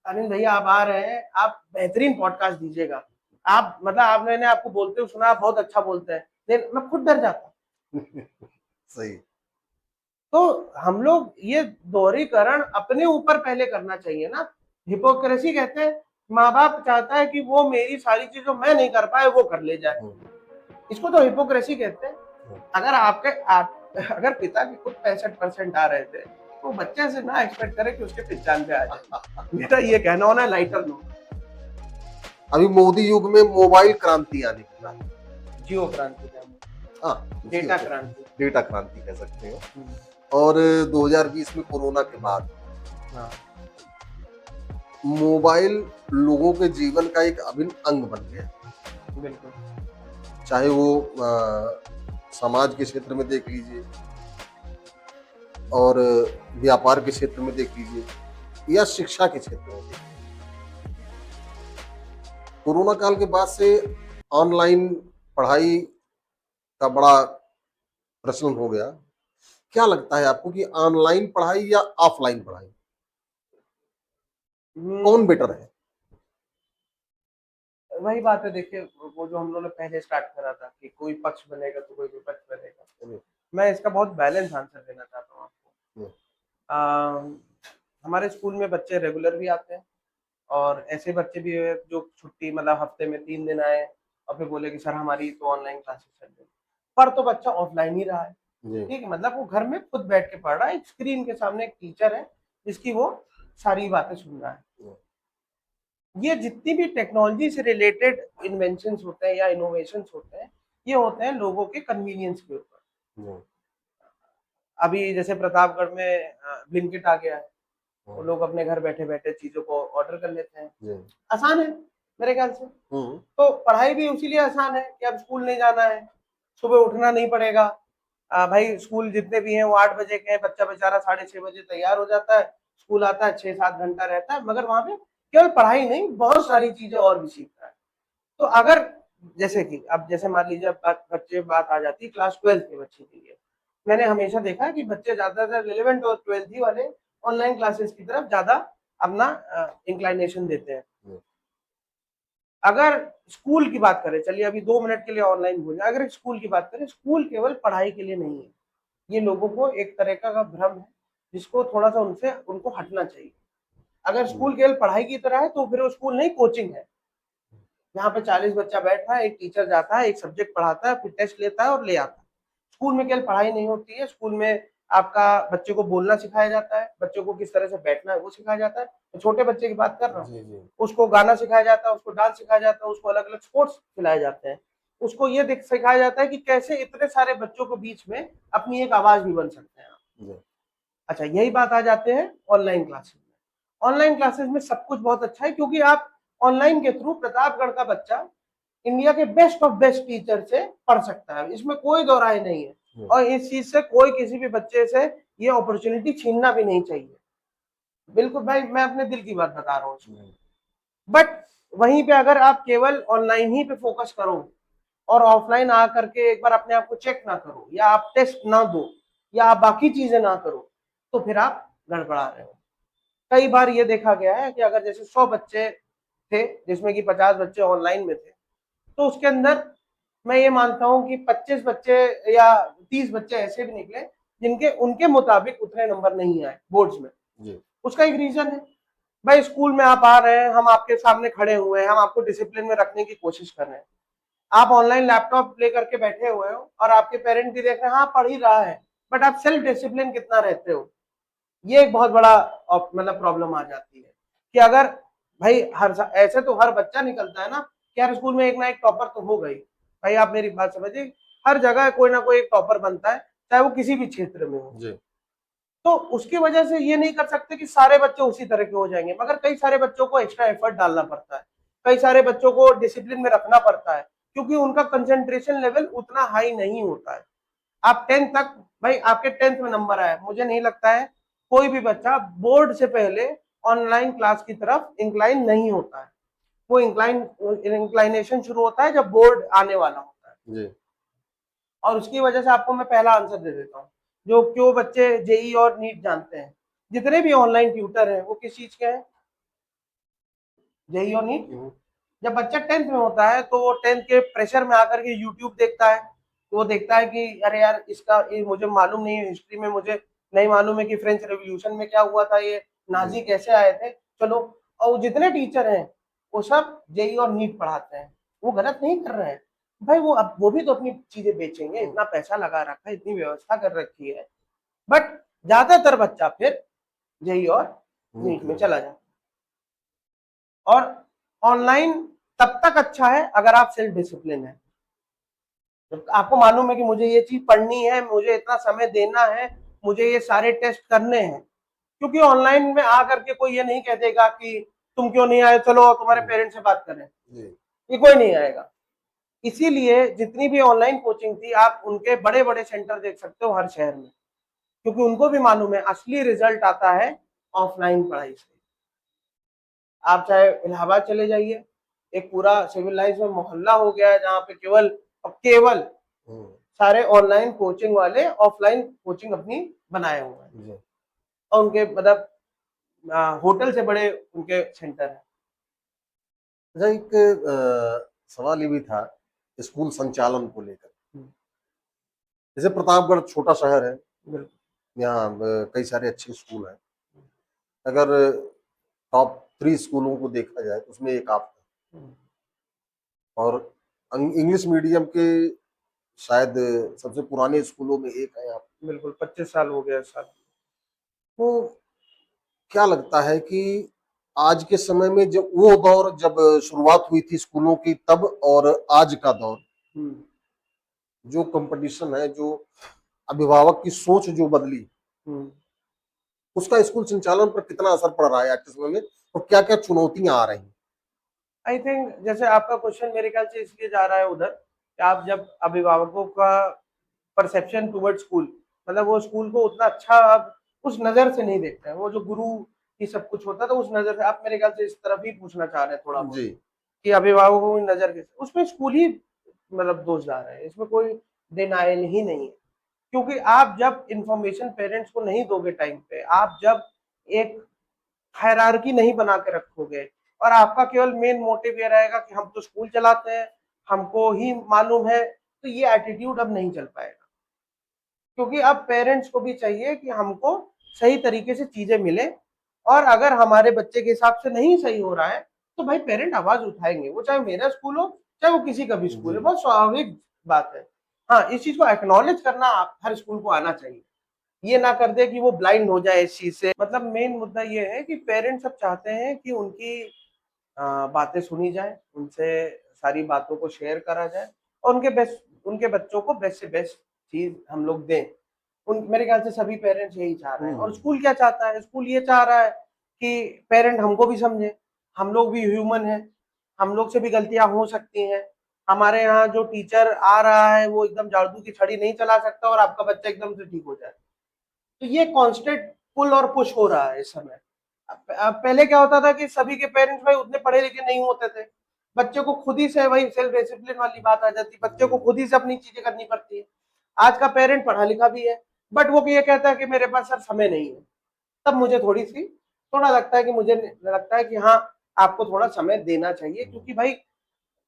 अरविंद भैया आप आ रहे हैं, आप बेहतरीन पॉडकास्ट दीजिएगा, आप मतलब आप, मैंने आपको बोलते हुए सुना आप बहुत अच्छा बोलते हैं, लेकिन मैं खुद डर जाता। सही। तो हम लोग ये दोहरीकरण अपने ऊपर पहले करना चाहिए ना। हिपोक्रेसी कहते हैं, माँ बाप चाहता है कि वो मेरी सारी चीजों मैं नहीं कर पाए वो कर ले जाए। इसको तो हिपोक्रेसी कहते हैं। अगर अगर पिता के खुद 65% आ रहे थे तो बच्चे से ना एक्सपेक्ट करे कि उसके 95 आ जाए। मेरा ये कहना होना है लाइटर नोट। अभी मोदी युग में मोबाइल क्रांति आने की बात है। जियो क्रांति का, हाँ, डेटा क्रांति। डेटा क्रांति कह सकते हैं। हम्म, और 2020 में कोरोना के बाद हाँ मोबाइल लोगों के जीवन का एक अभिन्न अंग बन गया। बिल्कुल। चाहे वो समाज के क्षेत्र में देख लीजिए और व्यापार के क्षेत्र में देख लीजिए या शिक्षा के क्षेत्र में देख लीजिए। कोरोना काल के बाद से ऑनलाइन पढ़ाई का बड़ा प्रचलन हो गया। क्या लगता है आपको कि ऑनलाइन पढ़ाई या ऑफलाइन पढ़ाई कौन बेटर है? वही बात है, देखिए वो जो हम लोगों ने पहले स्टार्ट करा था कि कोई पक्ष बनेगा तो कोई विपक्ष बनेगा। मैं इसका बहुत बैलेंस आंसर देना चाहता हूँ आपको। हमारे स्कूल में बच्चे रेगुलर भी आते हैं और ऐसे बच्चे भी है जो छुट्टी मतलब हफ्ते में 3 दिन आए और फिर बोले कि सर हमारी तो ऑनलाइन क्लासेस चल रही। पर तो बच्चा ऑफलाइन ही रहा है, ठीक है, मतलब वो घर में खुद बैठ के पढ़ रहा है, एक स्क्रीन के सामने एक टीचर है जिसकी वो सारी बातें सुन रहा है। ये जितनी भी टेक्नोलॉजी से रिलेटेड इन्वेंशंस होते हैं या इनोवेशंस होते हैं, ये होते हैं लोगों के कन्वीनियंस के ऊपर। अभी जैसे प्रतापगढ़ में ब्लिंकिट आ गया है, वो लोग अपने घर बैठे बैठे चीजों को ऑर्डर कर लेते हैं। आसान है मेरे ख्याल से। तो पढ़ाई भी उसीलिए आसान है कि अब स्कूल नहीं जाना है, सुबह उठना नहीं पड़ेगा। भाई स्कूल जितने भी हैं वो 8 बजे के हैं, बच्चा बेचारा 6:30 बजे तैयार हो जाता है, स्कूल आता है 6-7 घंटा रहता है, मगर वहां पे केवल पढ़ाई नहीं बहुत सारी चीजें और भी सीखता है। तो अगर जैसे कि अब जैसे मान लीजिए बच्चे बात आ जाती है क्लास 12 के बच्चे के लिए, मैंने हमेशा देखा है कि बच्चे ज्यादातर 11th और 12th वाले ऑनलाइन क्लासेस की तरफ ज्यादा अपना इंक्लाइनेशन देते हैं। अगर स्कूल की बात करें, चलिए अभी 2 मिनट के लिए ऑनलाइन भूल जाए, अगर स्कूल की बात करें, स्कूल केवल पढ़ाई के लिए नहीं है। ये लोगों को एक तरह का भ्रम है जिसको थोड़ा सा उनको हटना चाहिए। अगर स्कूल केवल पढ़ाई की तरह है तो फिर वो स्कूल नहीं, कोचिंग है। यहाँ पे 40 बच्चा बैठ रहा है, एक टीचर जाता है, एक सब्जेक्ट पढ़ाता है, फिर टेस्ट लेता है और ले आता है। स्कूल में केवल पढ़ाई नहीं होती है, स्कूल में आपका बच्चे को बोलना सिखाया जाता है, बच्चों को किस तरह से बैठना है वो सिखाया जाता है। तो छोटे बच्चे की बात कर रहा हूँ, उसको गाना सिखाया जाता है, उसको डांस सिखाया जाता है, उसको अलग अलग स्पोर्ट्स खिलाए जाते हैं, उसको ये सिखाया जाता है कि कैसे इतने सारे बच्चों के बीच में अपनी एक आवाज भी बन सकते हैं। अच्छा, यही बात आ जाते हैं ऑनलाइन क्लासेस में। ऑनलाइन क्लासेस में सब कुछ बहुत अच्छा है क्योंकि आप ऑनलाइन के थ्रू प्रतापगढ़ का बच्चा इंडिया के बेस्ट ऑफ बेस्ट टीचर से पढ़ सकता है, इसमें कोई दो राय नहीं है। और इस चीज से कोई किसी भी बच्चे से ये अपॉर्चुनिटी छीनना भी नहीं चाहिए। बिल्कुल भाई, मैं अपने दिल की बात बता रहा हूँ। बट वहीं पे अगर आप केवल ऑनलाइन ही पे फोकस करो और ऑफलाइन आ करके एक बार अपने आप को चेक ना करो या आप टेस्ट ना दो या आप बाकी चीजें ना करो तो फिर आप गड़बड़ा रहे हो। कई बार ये देखा गया है कि अगर जैसे 100 बच्चे थे जिसमें कि 50 बच्चे ऑनलाइन में थे, तो उसके अंदर मैं ये मानता हूं कि 25 बच्चे या 30 बच्चे ऐसे भी निकले जिनके उनके मुताबिक उतने नंबर नहीं आए बोर्ड्स में। उसका एक रीजन है, भाई स्कूल में आप आ रहे हैं, हम आपके सामने खड़े हुए हैं, हम आपको डिसिप्लिन में रखने की कोशिश कर रहे हैं। आप ऑनलाइन लैपटॉप लेकर के बैठे हुए हो और आपके पेरेंट भी देख रहे हैं, हाँ पढ़ ही रहा है, बट आप सेल्फ डिसिप्लिन कितना रहते हो, ये एक बहुत बड़ा मतलब प्रॉब्लम आ जाती है। कि अगर भाई ऐसे तो हर बच्चा निकलता है ना कि यार स्कूल में एक ना एक टॉपर तो हो गई। भाई आप मेरी बात समझिए, हर जगह कोई ना कोई एक टॉपर बनता है, चाहे वो किसी भी क्षेत्र में हो। तो उसकी वजह से ये नहीं कर सकते कि सारे बच्चे उसी तरह के हो जाएंगे, मगर कई सारे बच्चों को एक्स्ट्रा एफर्ट डालना पड़ता है, कई सारे बच्चों को डिसिप्लिन में रखना पड़ता है क्योंकि उनका कंसेंट्रेशन लेवल उतना हाई नहीं होता है। आप 10th तक, भाई आपके 10th में नंबर आया, मुझे नहीं लगता है कोई भी बच्चा बोर्ड से पहले ऑनलाइन क्लास की तरफ इंक्लाइन नहीं होता है। वो इंक्लाइनेशन शुरू होता है जब बोर्ड आने वाला होता है। और उसकी वजह से आपको मैं पहला आंसर दे देता हूँ, जो क्यों बच्चे जेई और नीट जानते हैं, जितने भी ऑनलाइन ट्यूटर हैं वो किस चीज के हैं, जेई और नीट। जब बच्चा 10th में होता है तो वो 10th के प्रेशर में आकर के यूट्यूब देखता है, तो वो देखता है कि अरे यार इसका ये मुझे मालूम नहीं है, हिस्ट्री में मुझे नहीं मालूम है कि फ्रेंच रेवोल्यूशन में क्या हुआ था, ये नाजी कैसे आए थे, चलो। और जितने टीचर हैं वो सब जेई और नीट पढ़ाते हैं, वो गलत नहीं कर रहे हैं भाई, वो अब वो भी तो अपनी चीजें बेचेंगे, इतना पैसा लगा रखा है, इतनी व्यवस्था कर रखी है, बट ज्यादातर बच्चा फिर जेई और नीट में चला जाता है। और ऑनलाइन तब तक अच्छा है अगर आप सेल्फ डिसिप्लिन है, जब आपको मालूम है कि मुझे ये चीज पढ़नी है, मुझे इतना समय देना है, मुझे ये सारे टेस्ट करने हैं, क्योंकि ऑनलाइन में आ करके कोई ये नहीं कह देगा कि तुम क्यों नहीं आए, चलो तुम्हारे पेरेंट्स से बात करें, ये कोई नहीं आएगा। इसीलिए जितनी भी ऑनलाइन कोचिंग थी, आप उनके बड़े बड़े सेंटर देख सकते हो हर शहर में, क्योंकि उनको भी मालूम है असली रिजल्ट आता है ऑफलाइन पढ़ाई से। आप चाहे इलाहाबाद चले जाइए, एक पूरा सिविल लाइंस में मोहल्ला हो गया है जहाँ पे केवल सारे ऑनलाइन कोचिंग वाले ऑफलाइन कोचिंग अपनी बनाए हुए हैं, और उनके मतलब होटल से बड़े उनके सेंटर है। अच्छा, एक सवाल ये भी था स्कूल संचालन को लेकर। जैसे प्रतापगढ़ छोटा शहर है, यहाँ कई सारे अच्छे स्कूल हैं, अगर टॉप 3 स्कूलों को देखा जाए तो उसमें एक आप है, और इंग्लिश मीडियम के शायद सबसे पुराने स्कूलों में एक है आप। बिल्कुल 25 साल हो गया साल। तो क्या लगता है कि आज के समय में जब वो दौर जब शुरुआत हुई थी स्कूलों की तब और आज का दौर, जो कंपटीशन है, जो अभिभावक की सोच जो बदली, उसका स्कूल संचालन पर कितना असर पड़ रहा है आज के समय में, और क्या क्या चुनौतियां आ रही हैं? आई थिंक जैसे आपका क्वेश्चन मेरे ख्याल से इसलिए जा रहा है उधर कि आप जब अभिभावकों का परसेप्शन टुवर्ड स्कूल, मतलब वो स्कूल को उतना अच्छा अब उस नजर से नहीं देखते हैं, वो जो गुरु की सब कुछ होता था उस नजर से, आप मेरे ख्याल से इस तरफ ही पूछना चाह रहे हैं थोड़ा बहुत जी। कि अभिभावकों की नजर के उसमें स्कूल ही मतलब दोषदार है, इसमें कोई डिनायल ही नहीं है, क्योंकि आप जब इंफॉर्मेशन पेरेंट्स को नहीं दोगे टाइम पे, आप जब एक हायरार्की नहीं बना के रखोगे, और आपका केवल मेन मोटिव ये रहेगा कि हम तो स्कूल चलाते हैं, हमको ही मालूम है, तो ये एटीट्यूड अब नहीं चल पाएगा, क्योंकि अब पेरेंट्स को भी चाहिए कि हमको सही तरीके से चीजें मिले, और अगर हमारे बच्चे के हिसाब से नहीं सही हो रहा है तो भाई पेरेंट आवाज उठाएंगे, वो चाहे मेरा स्कूल हो चाहे वो किसी का भी स्कूल है, बहुत स्वाभाविक बात है। हाँ, इस चीज को एक्नॉलेज करना हर स्कूल को आना चाहिए, ये ना कर दे कि वो ब्लाइंड हो जाए इस चीज से। मतलब मेन मुद्दा ये है कि पेरेंट्स अब चाहते हैं कि उनकी बातें सुनी जाए, उनसे सारी बातों को शेयर करा जाए, और उनके बच्चों को बेस्ट से बेस्ट चीज हम लोग दें। मेरे ख्याल से सभी पेरेंट्स यही चाह रहे हैं, और स्कूल क्या चाहता है, स्कूल ये चाह रहा है कि पेरेंट हमको भी समझे, हम लोग भी ह्यूमन हैं, हम लोग से भी गलतियां हो सकती हैं, हमारे यहाँ जो टीचर आ रहा है वो एकदम जादू की छड़ी नहीं चला सकता और आपका बच्चा एकदम से ठीक हो जाए। तो ये कांस्टेंट पुल और पुश हो रहा है इस समय। अब पहले क्या होता था कि सभी के पेरेंट्स भाई उतने पढ़े लिखे नहीं होते थे, बच्चे को खुद ही से वही सेल्फ डिसिप्लिन वाली बात आ जाती, बच्चे को खुद ही से अपनी चीजें करनी पड़ती है। आज का पेरेंट पढ़ा लिखा भी है, बट वो ये कहता है कि मेरे पास सर समय नहीं है, तब मुझे थोड़ा लगता है कि मुझे लगता है कि हाँ, आपको थोड़ा समय देना चाहिए, क्योंकि भाई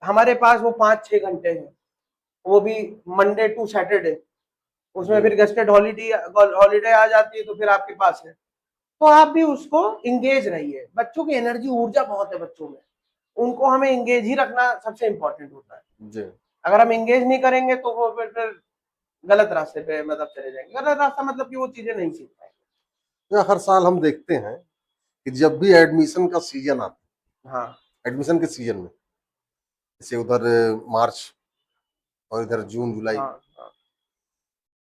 हमारे पास वो 5-6 घंटे हैं, वो भी मंडे टू सैटरडे, उसमें फिर गेस्टेड हॉलीडे हॉलीडे आ जाती है तो फिर आपके पास है, तो आप भी उसको इंगेज रहिए। बच्चों की एनर्जी ऊर्जा बहुत है बच्चों में, उनको हमें इंगेज ही रखना सबसे इंपॉर्टेंट होता है जी। अगर हम इंगेज नहीं करेंगे तो वो फिर गलत रास्ते पे मतलब चले जाएंगे, गलत रास्ता मतलब कि वो चीजें नहीं सीख पाएंगे। हर साल हम देखते हैं कि जब भी एडमिशन का सीजन आता हाँ है, एडमिशन के सीजन में, जैसे उधर मार्च और इधर जून जुलाई, हाँ हाँ।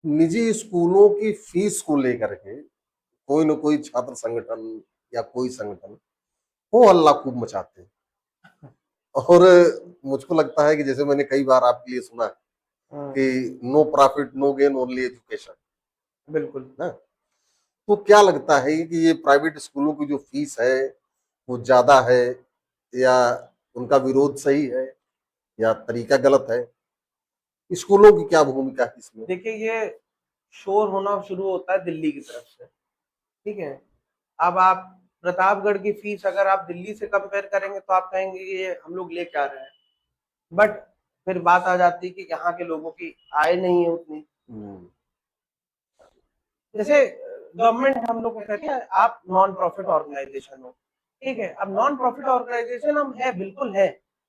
निजी स्कूलों की फीस को लेकर के कोई न कोई छात्र संगठन या कोई संगठन वो हल्ला खूब मचाते हैं, और मुझको लगता है कि जैसे मैंने कई बार आपके लिए सुना है कि no profit no gain only education, बिल्कुल। ना। तो क्या लगता है कि ये प्राइवेट स्कूलों की जो फीस है वो ज्यादा है, या उनका विरोध सही है, या तरीका गलत है? स्कूलों की क्या भूमिका है इसमें? देखिए, ये शोर होना शुरू होता है दिल्ली की तरफ से, ठीक है। अब आप प्रतापगढ़ की फीस अगर आप दिल्ली से कंपेयर करेंगे तो आप कहेंगे कि ये हम लोग ले क्या रहे हैं, बट फिर बात आ जाती है कि यहाँ के लोगों की आय नहीं है उतनी। जैसे गवर्नमेंट हम लोग को कहती है आप नॉन प्रॉफिट ऑर्गेनाइजेशन हो, ठीक है, अब नॉन प्रॉफिट ऑर्गेनाइजेशन हम है, बिल्कुल है,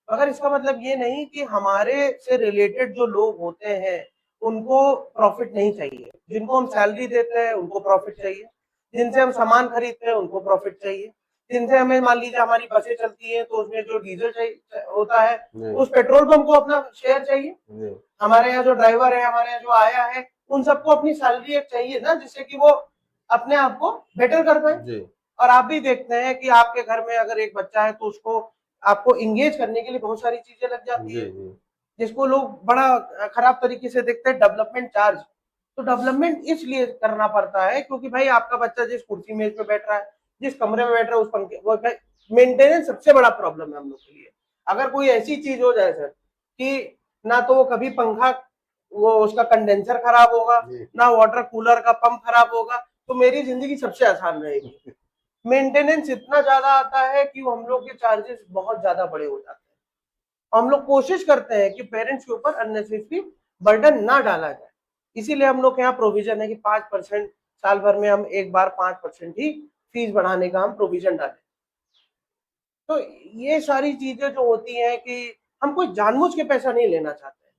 मगर इसका मतलब ये नहीं कि हमारे से रिलेटेड जो लोग होते हैं उनको प्रॉफिट नहीं चाहिए। जिनको हम सैलरी देते हैं उनको प्रॉफिट चाहिए, जिनसे हम सामान खरीदते हैं उनको प्रॉफिट चाहिए, जिनसे हमें मान लीजिए हमारी बसें चलती हैं तो उसमें जो डीजल चाहिए होता है, उस पेट्रोल पंप को अपना शेयर चाहिए। हमारे यहाँ जो ड्राइवर है, हमारे यहाँ जो आया है, उन सबको अपनी सैलरी एक चाहिए ना, जिससे कि वो अपने आप को बेटर कर पाए। और आप भी देखते हैं कि आपके घर में अगर एक बच्चा है तो उसको आपको इंगेज करने के लिए बहुत सारी चीजें लग जाती है, जिसको लोग बड़ा खराब तरीके से देखते हैं, डेवलपमेंट चार्ज। तो डेवलपमेंट इसलिए करना पड़ता है क्योंकि भाई आपका बच्चा जिस कुर्सी मेज पे बैठ रहा है, जिस कमरे में बैठ रहा है, उस पंखे वो मेंटेनेंस सबसे बड़ा प्रॉब्लम है हम लोग के लिए। अगर कोई ऐसी चीज हो जाए सर कि ना तो वो कभी पंखा, वो उसका कंडेंसर खराब होगा, ना वाटर कूलर का पंप खराब होगा, तो मेरी जिंदगी सबसे आसान रहेगी। मेंटेनेंस इतना ज्यादा आता है कि हम लोग के चार्जेस बहुत ज्यादा बड़े हो जाते हैं। हम लोग कोशिश करते हैं कि पेरेंट्स के ऊपर अननेसेसरी बर्डन ना डाला जाए, इसीलिए हम लोग के यहाँ प्रोविजन है कि 5% साल भर में हम एक बार 5% ही फीस बढ़ाने का हम प्रोविजन डालें। तो ये सारी चीजें जो होती हैं कि हम कोई जानबूझ के पैसा नहीं लेना चाहते हैं।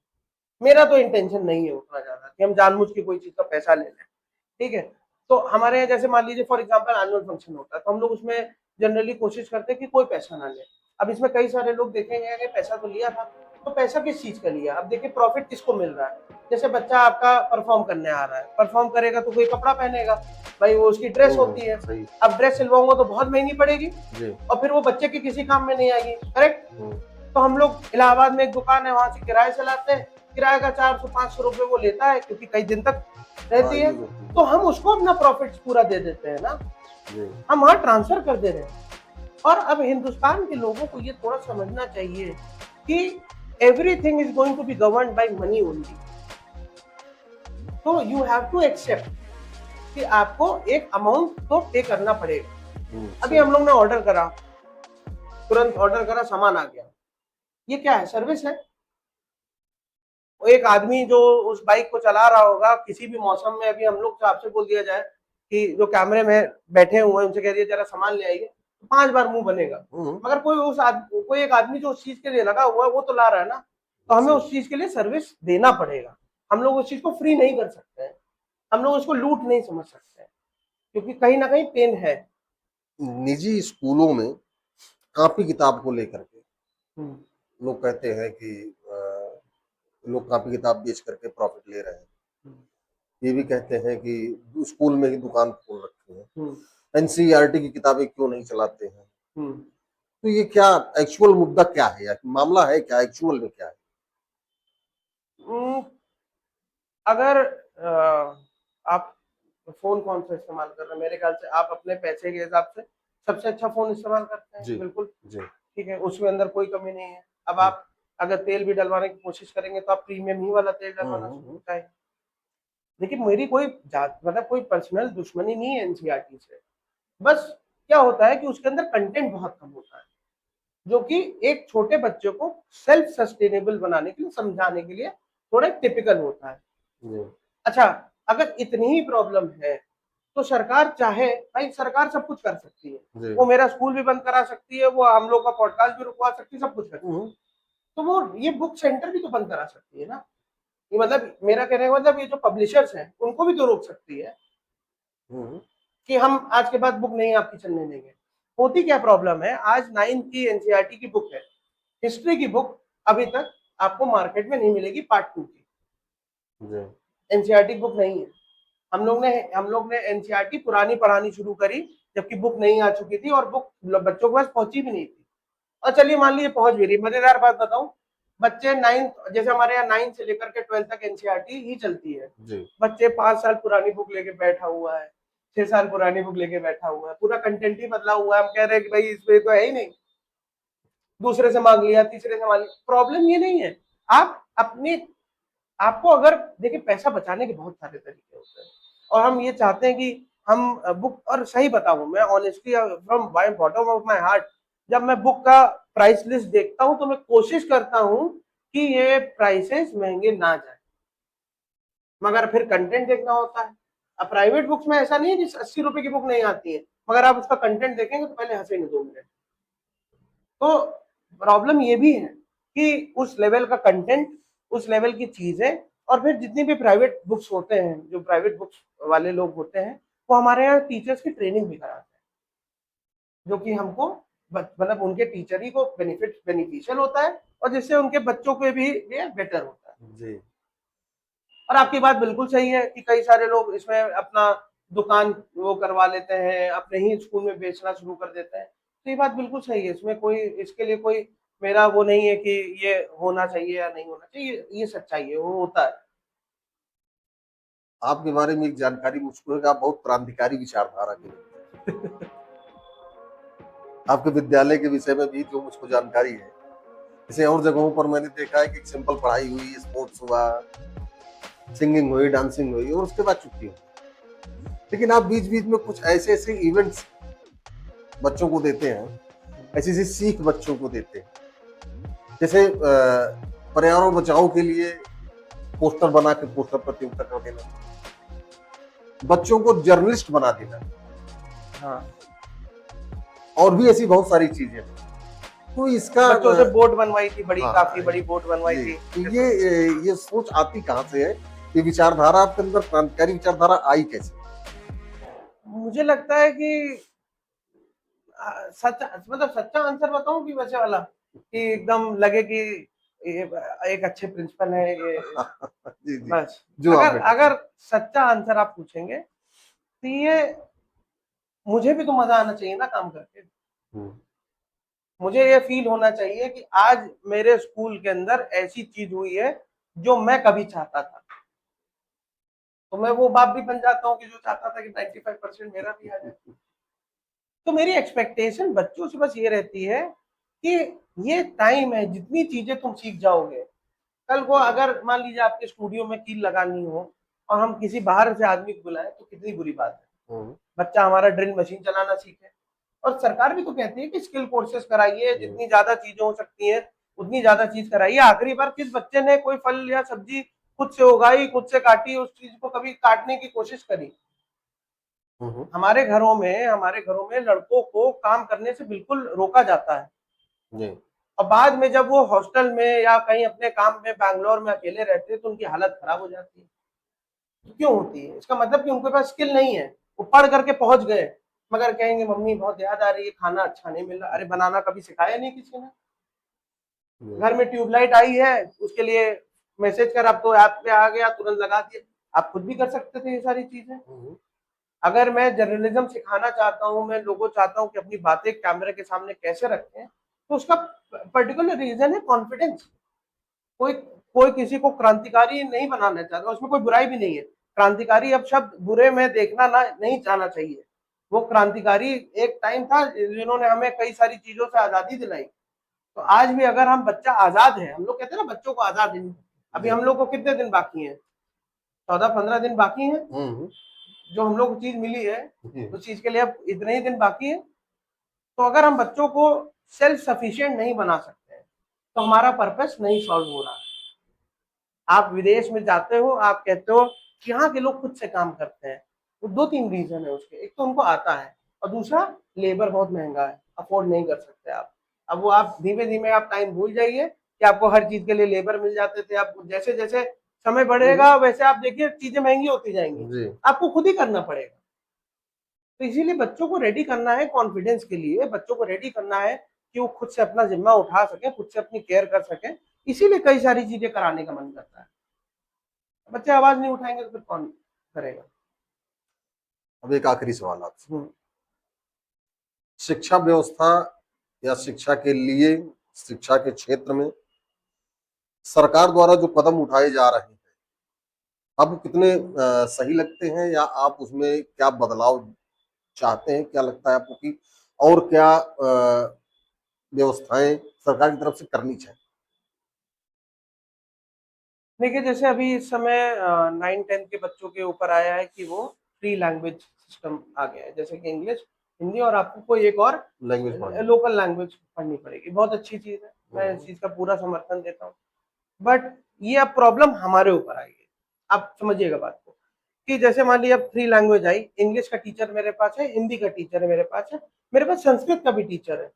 मेरा तो इंटेंशन नहीं है उतना ज्यादा कि हम जानबूझ के कोई चीज का पैसा ले लें। ठीक है, तो हमारे यहाँ जैसे मान लीजिए फॉर एग्जांपल एनुअल फंक्शन होता है तो हम लोग उसमें जनरली कोशिश करते हैं कि कोई पैसा ना ले। अब इसमें कई सारे लोग देखेंगे कि पैसा तो लिया था, तो पैसा किस चीज का लिया। अब देखिए प्रॉफिट किसको मिल रहा है। जैसे बच्चा आपका परफॉर्म करने आ रहा है, परफॉर्म करेगा तो कोई कपड़ा पहनेगा, भाई वो उसकी ड्रेस होती है। अब ड्रेस सिलवाऊंगा तो बहुत महंगी पड़ेगी और फिर वो बच्चे के किसी काम में नहीं आएगी, करेक्ट। तो हम लोग इलाहाबाद में एक दुकान है, वहां से किराए से लाते हैं, किराए का 400-500 रुपए वो लेता है क्योंकि कई दिन तक रहती है, तो हम उसको अपना प्रॉफिट पूरा दे देते हैं ना, हम वहां ट्रांसफर कर दे रहे हैं। और अब हिंदुस्तान के लोगों को ये थोड़ा समझना चाहिए कि everything is going to be governed by money only. तो यू हैव टू एक्सेप्ट कि आपको एक अमाउंट तो पे करना पड़ेगा। अभी हम लोग ने ऑर्डर करा, तुरंत ऑर्डर करा, सामान आ गया, ये क्या है, सर्विस है। एक आदमी जो उस बाइक को चला रहा होगा किसी भी मौसम में, अभी हम लोग से आपसे बोल दिया जाए कि जो कैमरे में बैठे हुए हैं उनसे कह दिया जरा सामान ले आइए, तो 5 बार मुंह बनेगा। मगर कोई एक आदमी जो उस चीज के लिए लगा हुआ है वो तो ला रहा है ना, तो हमें उस चीज के लिए सर्विस देना पड़ेगा। हम लोग उस चीज को फ्री नहीं कर सकते हैं, हम लोग उसको लूट नहीं समझ सकते हैं, क्योंकि कहीं ना कहीं पेन है। निजी स्कूलों में कॉपी किताब को लेकर के लोग कहते हैं कि लोग कॉपी किताब बेच करके प्रॉफिट ले रहे हैं। ये भी कहते हैं कि स्कूल में ही दुकान खोल रखी है, एनसीईआरटी की किताबें क्यों नहीं चलाते हैं। तो ये क्या एक्चुअल मुद्दा क्या है, या मामला है क्या, एक्चुअल में क्या है। अगर आप फोन कौन सा इस्तेमाल कर रहे हैं, मेरे ख्याल से आप अपने पैसे के हिसाब से सबसे अच्छा फोन इस्तेमाल करते हैं। बिल्कुल जी, ठीक है, उसमें अंदर कोई कमी नहीं है। अब आप अगर तेल भी डलवाने की कोशिश करेंगे तो आप प्रीमियम ही वाला तेल डलवाना होता है। देखिए मेरी कोई मतलब कोई पर्सनल दुश्मनी नहीं है एनसीईआरटी से, बस क्या होता है कि उसके अंदर कंटेंट बहुत कम होता है, जो कि एक छोटे बच्चे को सेल्फ सस्टेनेबल बनाने के लिए, समझाने के लिए थोड़ा टिपिकल होता है। अच्छा, अगर इतनी ही प्रॉब्लम है तो सरकार चाहे, भाई सरकार सब कुछ कर सकती है, वो मेरा स्कूल भी बंद करा सकती है, वो हम लोग का पॉडकास्ट भी रुकवा सकती है, सब कुछ कर सकती है। तो वो ये बुक सेंटर भी तो बंद करा सकती है ना। ये मतलब मेरा कहने का मतलब ये जो पब्लिशर्स हैं उनको भी तो रोक सकती है कि हम आज के बाद बुक नहीं आपकी चलने देंगे। होती क्या प्रॉब्लम है, आज 9th की एनसीईआरटी की बुक है, हिस्ट्री की बुक अभी तक आपको मार्केट में नहीं मिलेगी पार्ट 2 की। एनसीईआरटी बुक नहीं है। हम लोग ने एनसीईआरटी पुरानी पढ़ानी शुरू करी जबकि बुक नहीं आ चुकी थी और बुक बच्चों के पास पहुंची भी नहीं थी। और चलिए मान लीजिए पहुंच भी रही, मजेदार बात बताऊं, बच्चे 9th, जैसे हमारे यहाँ 9th से लेकर के 12th तक एनसीईआरटी ही चलती है, बच्चे 5 साल पुरानी बुक लेके बैठा हुआ है, 6 साल पुरानी बुक लेके बैठा हुआ है, पूरा कंटेंट ही बदला हुआ है। हम कह रहे हैं कि भाई इसमें तो है ही नहीं, दूसरे से मांग लिया, तीसरे से मांग लिया। प्रॉब्लम ये नहीं है, आप अपने आपको अगर देखिए पैसा बचाने के बहुत सारे तरीके होते हैं और हम ये चाहते हैं कि हम बुक, और सही बताऊं मैं honestly from bottom of my heart, जब मैं बुक का प्राइस लिस्ट देखता हूं तो मैं कोशिश करता हूं कि ये प्राइसेस महंगे ना जाए, मगर फिर कंटेंट देखना होता है। अब प्राइवेट बुक्स में ऐसा नहीं है कि 80 रुपए की बुक नहीं आती है, मगर आप उसका कंटेंट देखेंगे तो पहले हंसेंगे 2 मिनट। तो प्रॉब्लम ये भी है कि उस लेवल का कंटेंट, उस लेवल की चीजें, और फिर जितनी भी प्राइवेट बुक्स होते हैं, जो प्राइवेट बुक्स वाले लोग होते हैं, वो हमारे यहाँ टीचर्स की ट्रेनिंग भी कराते हैं, जो कि हमको मतलब उनके टीचर ही को बेनिफिशियल होता है, और जिससे उनके बच्चों के भी बेटर होता है। जी। और आपकी बात बिल्कुल सही है कि कई सारे लोग इसमें अपना दुकान वो करवा लेते हैं, अपने ही स्कूल में बेचना शुरू कर देते हैं। तो ये बात बिल्कुल सही है, इसमें कोई, इसके लिए कोई मेरा वो नहीं है कि ये होना चाहिए या नहीं होना चाहिए, ये सच्चाई है, वो होता है। आपके बारे में एक जानकारी मुझको है कि आप बहुत क्रांतिकारी विचारधारा के व्यक्ति हैं। आपके विद्यालय के विषय में भी जो मुझको जानकारी है, जैसे और जगहों पर मैंने देखा है कि सिंपल पढ़ाई हुई, स्पोर्ट्स हुआ, सिंगिंग हुई, डांसिंग हुई और उसके बाद छुट्टी हुई। लेकिन आप बीच बीच में कुछ ऐसे ऐसे इवेंट्स बच्चों को देते हैं, ऐसी ऐसी सीख बच्चों को देते हैं, जैसे पर्यावरण बचाओ के लिए पोस्टर बना के पोस्टर प्रतियोगिता कर देना, बच्चों को जर्नलिस्ट बना देना, हाँ, और भी ऐसी बहुत सारी चीजें। तो इसका बच्चों से बोर्ड बनवाई थी, बड़ी हाँ, काफी बड़ी बोर्ड बनवाई जी, थी। तो ये सोच आती कहाँ से है? ये विचारधारा आपके अंदर क्रांतिकारी विचारधारा आई कैसे? मुझे लगता है कि सच्चा, मतलब सच्चा आंसर बताऊं कि वैसे वाला, कि एकदम लगे कि ये एक अच्छे प्रिंसिपल है ये, जी जी, बस। जो आप अगर बेटा अगर सच्चा आंसर आप पूछेंगे तो ये, मुझे भी तो मजा आना चाहिए ना काम करके। हम्म, मुझे ये फील होना चाहिए कि आज मेरे स्कूल के अंदर ऐसी चीज हुई है जो मैं कभी चाहता था, तो मैं वो बाप भी बन जाता हूँ कि जो चाहता था कि 95% मेरा भी आ जाए। तो मेरी एक्सपेक्टेशन बच्चों से बस ये रहती है कि ये टाइम है, जितनी चीजें तुम सीख जाओगे, कल को अगर मान लीजिए आपके स्टूडियो में कील लगानी हो और हम किसी बाहर से आदमी को बुलाएं तो कितनी बुरी बात है। हम्म, बच्चा हमारा ड्रिल मशीन चलाना सीखे, और सरकार भी तो कहती है कि स्किल कोर्सेज कराइए, हम्म, जितनी ज्यादा चीजें हो सकती हैं उतनी ज्यादा चीज कराइए। आखिरी बार किस बच्चे ने कोई फल या सब्जी खुद से उगाई, खुद से काटी, उस चीज को कभी काटने की कोशिश करी? हम्म, हमारे घरों में लड़कों को काम करने से बिल्कुल रोका जाता है, जी, और बाद में जब वो हॉस्टल में या कहीं अपने काम में बैंगलोर में अकेले रहते हैं तो उनकी हालत खराब हो जाती है। तो क्यों होती है? इसका मतलब कि उनके पास स्किल नहीं है, वो पढ़ करके पहुंच गए, मगर कहेंगे मम्मी बहुत याद आ रही है, खाना अच्छा नहीं मिल रहा। अरे बनाना कभी सिखाया नहीं किसी ने? जी, घर में ट्यूबलाइट आई है, उसके लिए मैसेज कर, अब तो ऐप पे आ गया, तुरंत लगा दिए। आप खुद भी कर सकते थे ये सारी चीजें। हम्म, अगर मैं जर्नलिज्म सिखाना चाहता हूँ, मैं लोगों चाहता हूँ कि अपनी बातें कैमरे के सामने कैसे रखें, तो उसका पर्टिकुलर रीजन है कॉन्फिडेंस। कोई कोई किसी को क्रांतिकारी नहीं बनाना चाहता, उसमें कोई बुराई भी नहीं है। क्रांतिकारी अब शब्द बुरे में देखना ना नहीं चाहना चाहिए। वो क्रांतिकारी एक टाइम था जिन्होंने हमें कई सारी चीजों से आजादी दिलाई। तो आज भी अगर हम, बच्चा आजाद है, हम लोग कहते हैं ना बच्चों को आजाद है, अभी जी, हम लोग को कितने दिन बाकी हैं? 14-15 दिन बाकी हैं। हम्म, जो हम लोग को चीज मिली है जी, उस चीज के लिए अब इतने ही दिन बाकी है। तो अगर हम बच्चों को सेल्फ सफिशिएंट नहीं बना सकते हैं तो हमारा पर्पस नहीं सॉल्व हो रहा है। आप विदेश में जाते हो, आप कहते हो कि यहाँ के लोग खुद से काम करते हैं, तो 2-3 रीजन है उसके। एक तो उनको आता है, और दूसरा लेबर बहुत महंगा है, अफोर्ड नहीं कर सकते आप। अब वो आप धीमे धीमे आप टाइम भूल जाइए कि आपको हर चीज के लिए लेबर मिल जाते थे। आप जैसे जैसे समय बढ़ेगा वैसे आप देखिए चीजें महंगी होती जाएंगी, जी, आपको खुद ही करना पड़ेगा। तो इसीलिए बच्चों को रेडी करना है कॉन्फिडेंस के लिए, बच्चों को रेडी करना है कि वो खुद से अपना जिम्मा उठा सके, खुद से अपनी केयर कर सके। इसीलिए कई सारी चीजें कराने का मन करता है। बच्चे आवाज नहीं उठाएंगे तो फिर कौन करेगा? अब एक आखिरी सवाल आपसे, हम्म। शिक्षा व्यवस्था या शिक्षा के लिए, शिक्षा के क्षेत्र में सरकार द्वारा जो कदम उठाए जा रहे हैं, आपको कितने सही लगते हैं, या आप उसमें क्या बदलाव चाहते हैं? क्या लगता है आपको कि और क्या व्यवस्थाएं सरकार की तरफ से करनी चाहिए? देखिए जैसे अभी इस समय 9-10 के बच्चों के ऊपर आया है कि वो फ्री लैंग्वेज सिस्टम आ गया है, जैसे कि इंग्लिश, हिंदी, और आपको कोई एक और लैंग्वेज पढ़नी। लोकल लैंग्वेज पढ़नी पड़ेगी। बहुत अच्छी चीज है, मैं इस हम्म, चीज का पूरा समर्थन देता हूँ। बट ये अब प्रॉब्लम हमारे ऊपर आई है। आप समझिएगा बात को, कि जैसे मान लीजिए अब 3 लैंग्वेज आई, इंग्लिश का टीचर मेरे पास है, हिंदी का टीचर मेरे पास है, मेरे पास संस्कृत का भी टीचर है।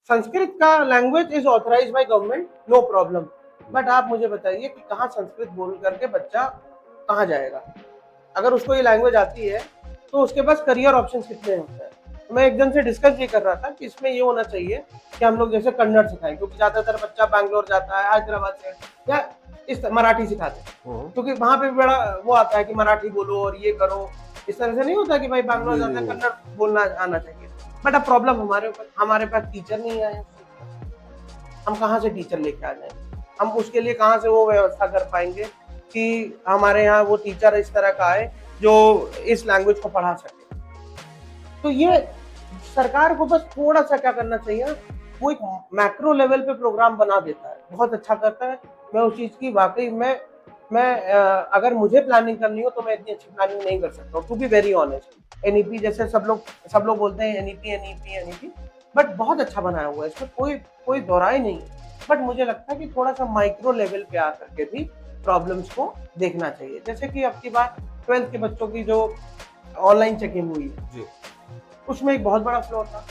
संस्कृत का language is authorised by government, no problem. But आप मुझे बताइए कि कहाँ संस्कृत बोल करके बच्चा कहाँ जाएगा? अगर उसको ये लैंग्वेज आती है तो उसके पास करियर ऑप्शंस कितने होते हैं। तो मैं एक जन से डिस्कस भी कर रहा था कि इसमें ये होना चाहिए कि हम लोग जैसे कन्नड़ सिखाएं, क्योंकि ज्यादातर बच्चा बैंगलोर जाता है, हैदराबाद से, या इस मराठी सिखाते हैं, क्योंकि वहां पे भी बड़ा वो आता है कि मराठी बोलो और ये करो। इस तरह से नहीं होता कि भाई बैंगलोर जी जाता है, जी कन्नड़ बोलना आना चाहिए। बट अब प्रॉब्लम हमारे ऊपर, हमारे पास टीचर नहीं आए, हम कहाँ से टीचर लेके आ जाएं? हम उसके लिए कहाँ से वो व्यवस्था कर पाएंगे कि हमारे यहाँ वो टीचर इस तरह का आए जो इस लैंग्वेज को पढ़ा सके? तो ये सरकार को बस थोड़ा सा क्या करना चाहिए ना, वो एक मैक्रो लेवल पे प्रोग्राम बना देता है, बहुत अच्छा करता है। मैं उस चीज की वाकई में अगर मुझे प्लानिंग करनी हो तो मैं इतनी अच्छी प्लानिंग नहीं कर सकता, to be very honest. NEP जैसे सब लोग बोलते हैं एनईपी एनईपी एनईपी, बट बहुत अच्छा बनाया हुआ है, इसमें कोई कोई दोहराई नहीं है। बट मुझे लगता है कि थोड़ा सा माइक्रो लेवल पे आकर के भी प्रॉब्लम्स को देखना चाहिए। जैसे कि अब की बात 12th के बच्चों की जो ऑनलाइन चेकिंग हुई है, जी उसमें एक बहुत बड़ा फ्लॉ था।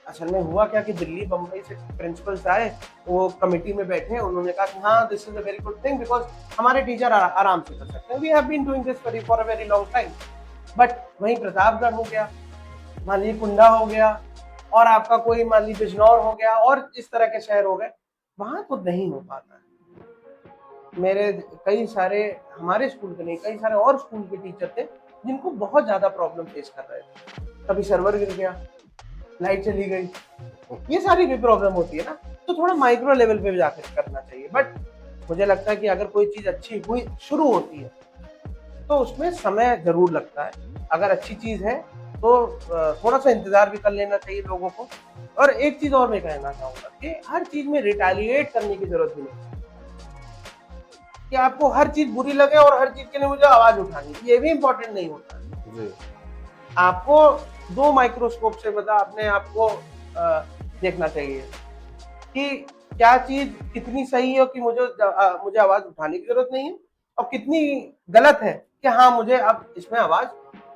असल में हुआ क्या कि दिल्ली बम्बई से प्रिंसिपल्स आए, वो कमेटी में बैठे, उन्होंने कहा कि हाँ this is a very good thing because हमारे टीचर आराम से कर सकते हैं, we have been doing this for a very long time. But वहीं प्रतापगढ़ हो गया, मान लीजिए कुंडा हो गया, और आपका कोई मान लीजिए बिजनौर हो गया, और इस तरह के शहर हो गए, वहां तो नहीं हो पाता है। मेरे कई सारे, हमारे स्कूल के नहीं, कई सारे और स्कूल के टीचर थे जिनको बहुत ज्यादा प्रॉब्लम फेस कर रहे थे। कभी सर्वर गिर गया, लाइट चली गई, ये सारी भी प्रॉब्लम होती है ना। तो थोड़ा माइक्रो लेवल पे जाकर करना चाहिए। बट मुझे लगता है कि अगर कोई चीज अच्छी हुई शुरू होती है तो उसमें समय जरूर लगता है। अगर अच्छी चीज है तो थोड़ा सा इंतजार भी कर लेना चाहिए लोगों को। और एक चीज और मैं कहना चाहूंगा कि हर चीज में रिटेलिएट करने की जरूरत भी नहीं, कि आपको हर चीज बुरी लगे और हर चीज के लिए मुझे आवाज उठानी, ये भी इंपॉर्टेंट नहीं होता। जी आपको दो माइक्रोस्कोप से मतलब अपने आप को देखना चाहिए कि क्या चीज कितनी सही है कि मुझे आवाज उठाने की जरूरत नहीं है, और कितनी गलत है कि हाँ मुझे अब इसमें आवाज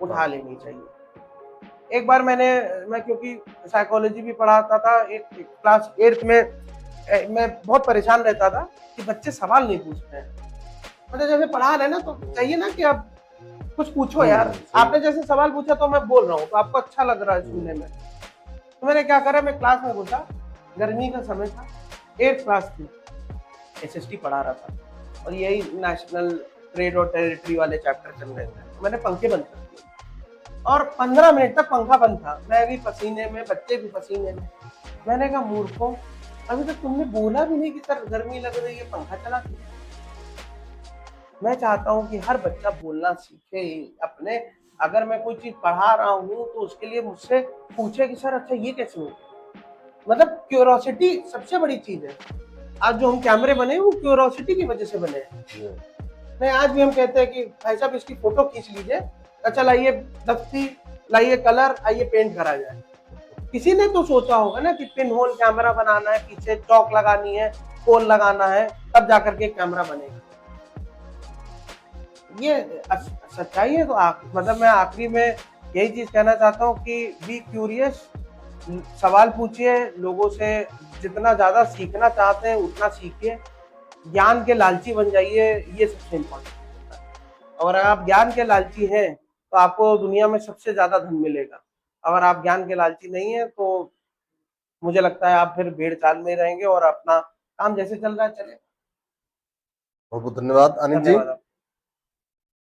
उठा हाँ लेनी चाहिए। एक बार मैं क्योंकि साइकोलॉजी भी पढ़ाता था, एक क्लास 8th में मैं बहुत परेशान रहता था कि बच्चे सवाल नहीं पूछते हैं। मतलब जैसे पढ़ा रहे ना, तो चाहिए ना कि अब कुछ पूछो यार। सही आपने जैसे सवाल पूछा तो मैं बोल रहा हूँ, तो आपको अच्छा लग रहा है सुनने में। तो मैंने क्या करा, मैं क्लास में घुसा, गर्मी का समय था, 8th क्लास थी, एसएसटी पढ़ा रहा था, और यही नेशनल ट्रेड और टेरिटरी वाले चैप्टर चल रहे थे। तो मैंने पंखे बंद कर दिए और 15 मिनट तक पंखा बंद था, मैं भी पसीने में, बच्चे भी पसीने में। मैंने कहा मूर्खों, अभी तक तुमने बोला भी नहीं कि सर गर्मी लग रही है, पंखा चला के। मैं चाहता हूँ कि हर बच्चा बोलना सीखे अपने। अगर मैं कोई चीज पढ़ा रहा हूँ तो उसके लिए मुझसे पूछे कि सर अच्छा ये कैसे हो, मतलब क्यूरोसिटी सबसे बड़ी चीज है। आज जो हम कैमरे बने हैं वो क्यूरोसिटी की वजह से बने हैं। जी नहीं, आज भी हम कहते हैं कि भाई साहब इसकी फोटो खींच लीजिए, अच्छा लाइए दफ्ती, लाइए कलर, आइए पेंट करा जाए। किसी ने तो सोचा होगा ना कि पिन होल कैमरा बनाना है, पीछे चौक लगानी है, पोल लगाना है, तब जाकर के कैमरा बनेगा। ये सच्चाई है। तो मतलब मैं आखिरी में यही चीज कहना चाहता हूँ कि बी क्यूरियस, सवाल पूछिए लोगों से, जितना ज्यादा सीखना चाहते हैं उतना सीखिए, ज्ञान के लालची बन जाइए, ये सबसे इम्पोर्टेंट होता है। और अगर आप ज्ञान के लालची हैं तो आपको दुनिया में सबसे ज्यादा धन मिलेगा। अगर आप ज्ञान के लालची नहीं है तो मुझे लगता है आप फिर भेड़ चाल में रहेंगे और अपना काम जैसे चल रहा है चले। बहुत बहुत धन्यवाद अनिल जी। धन्यवाद।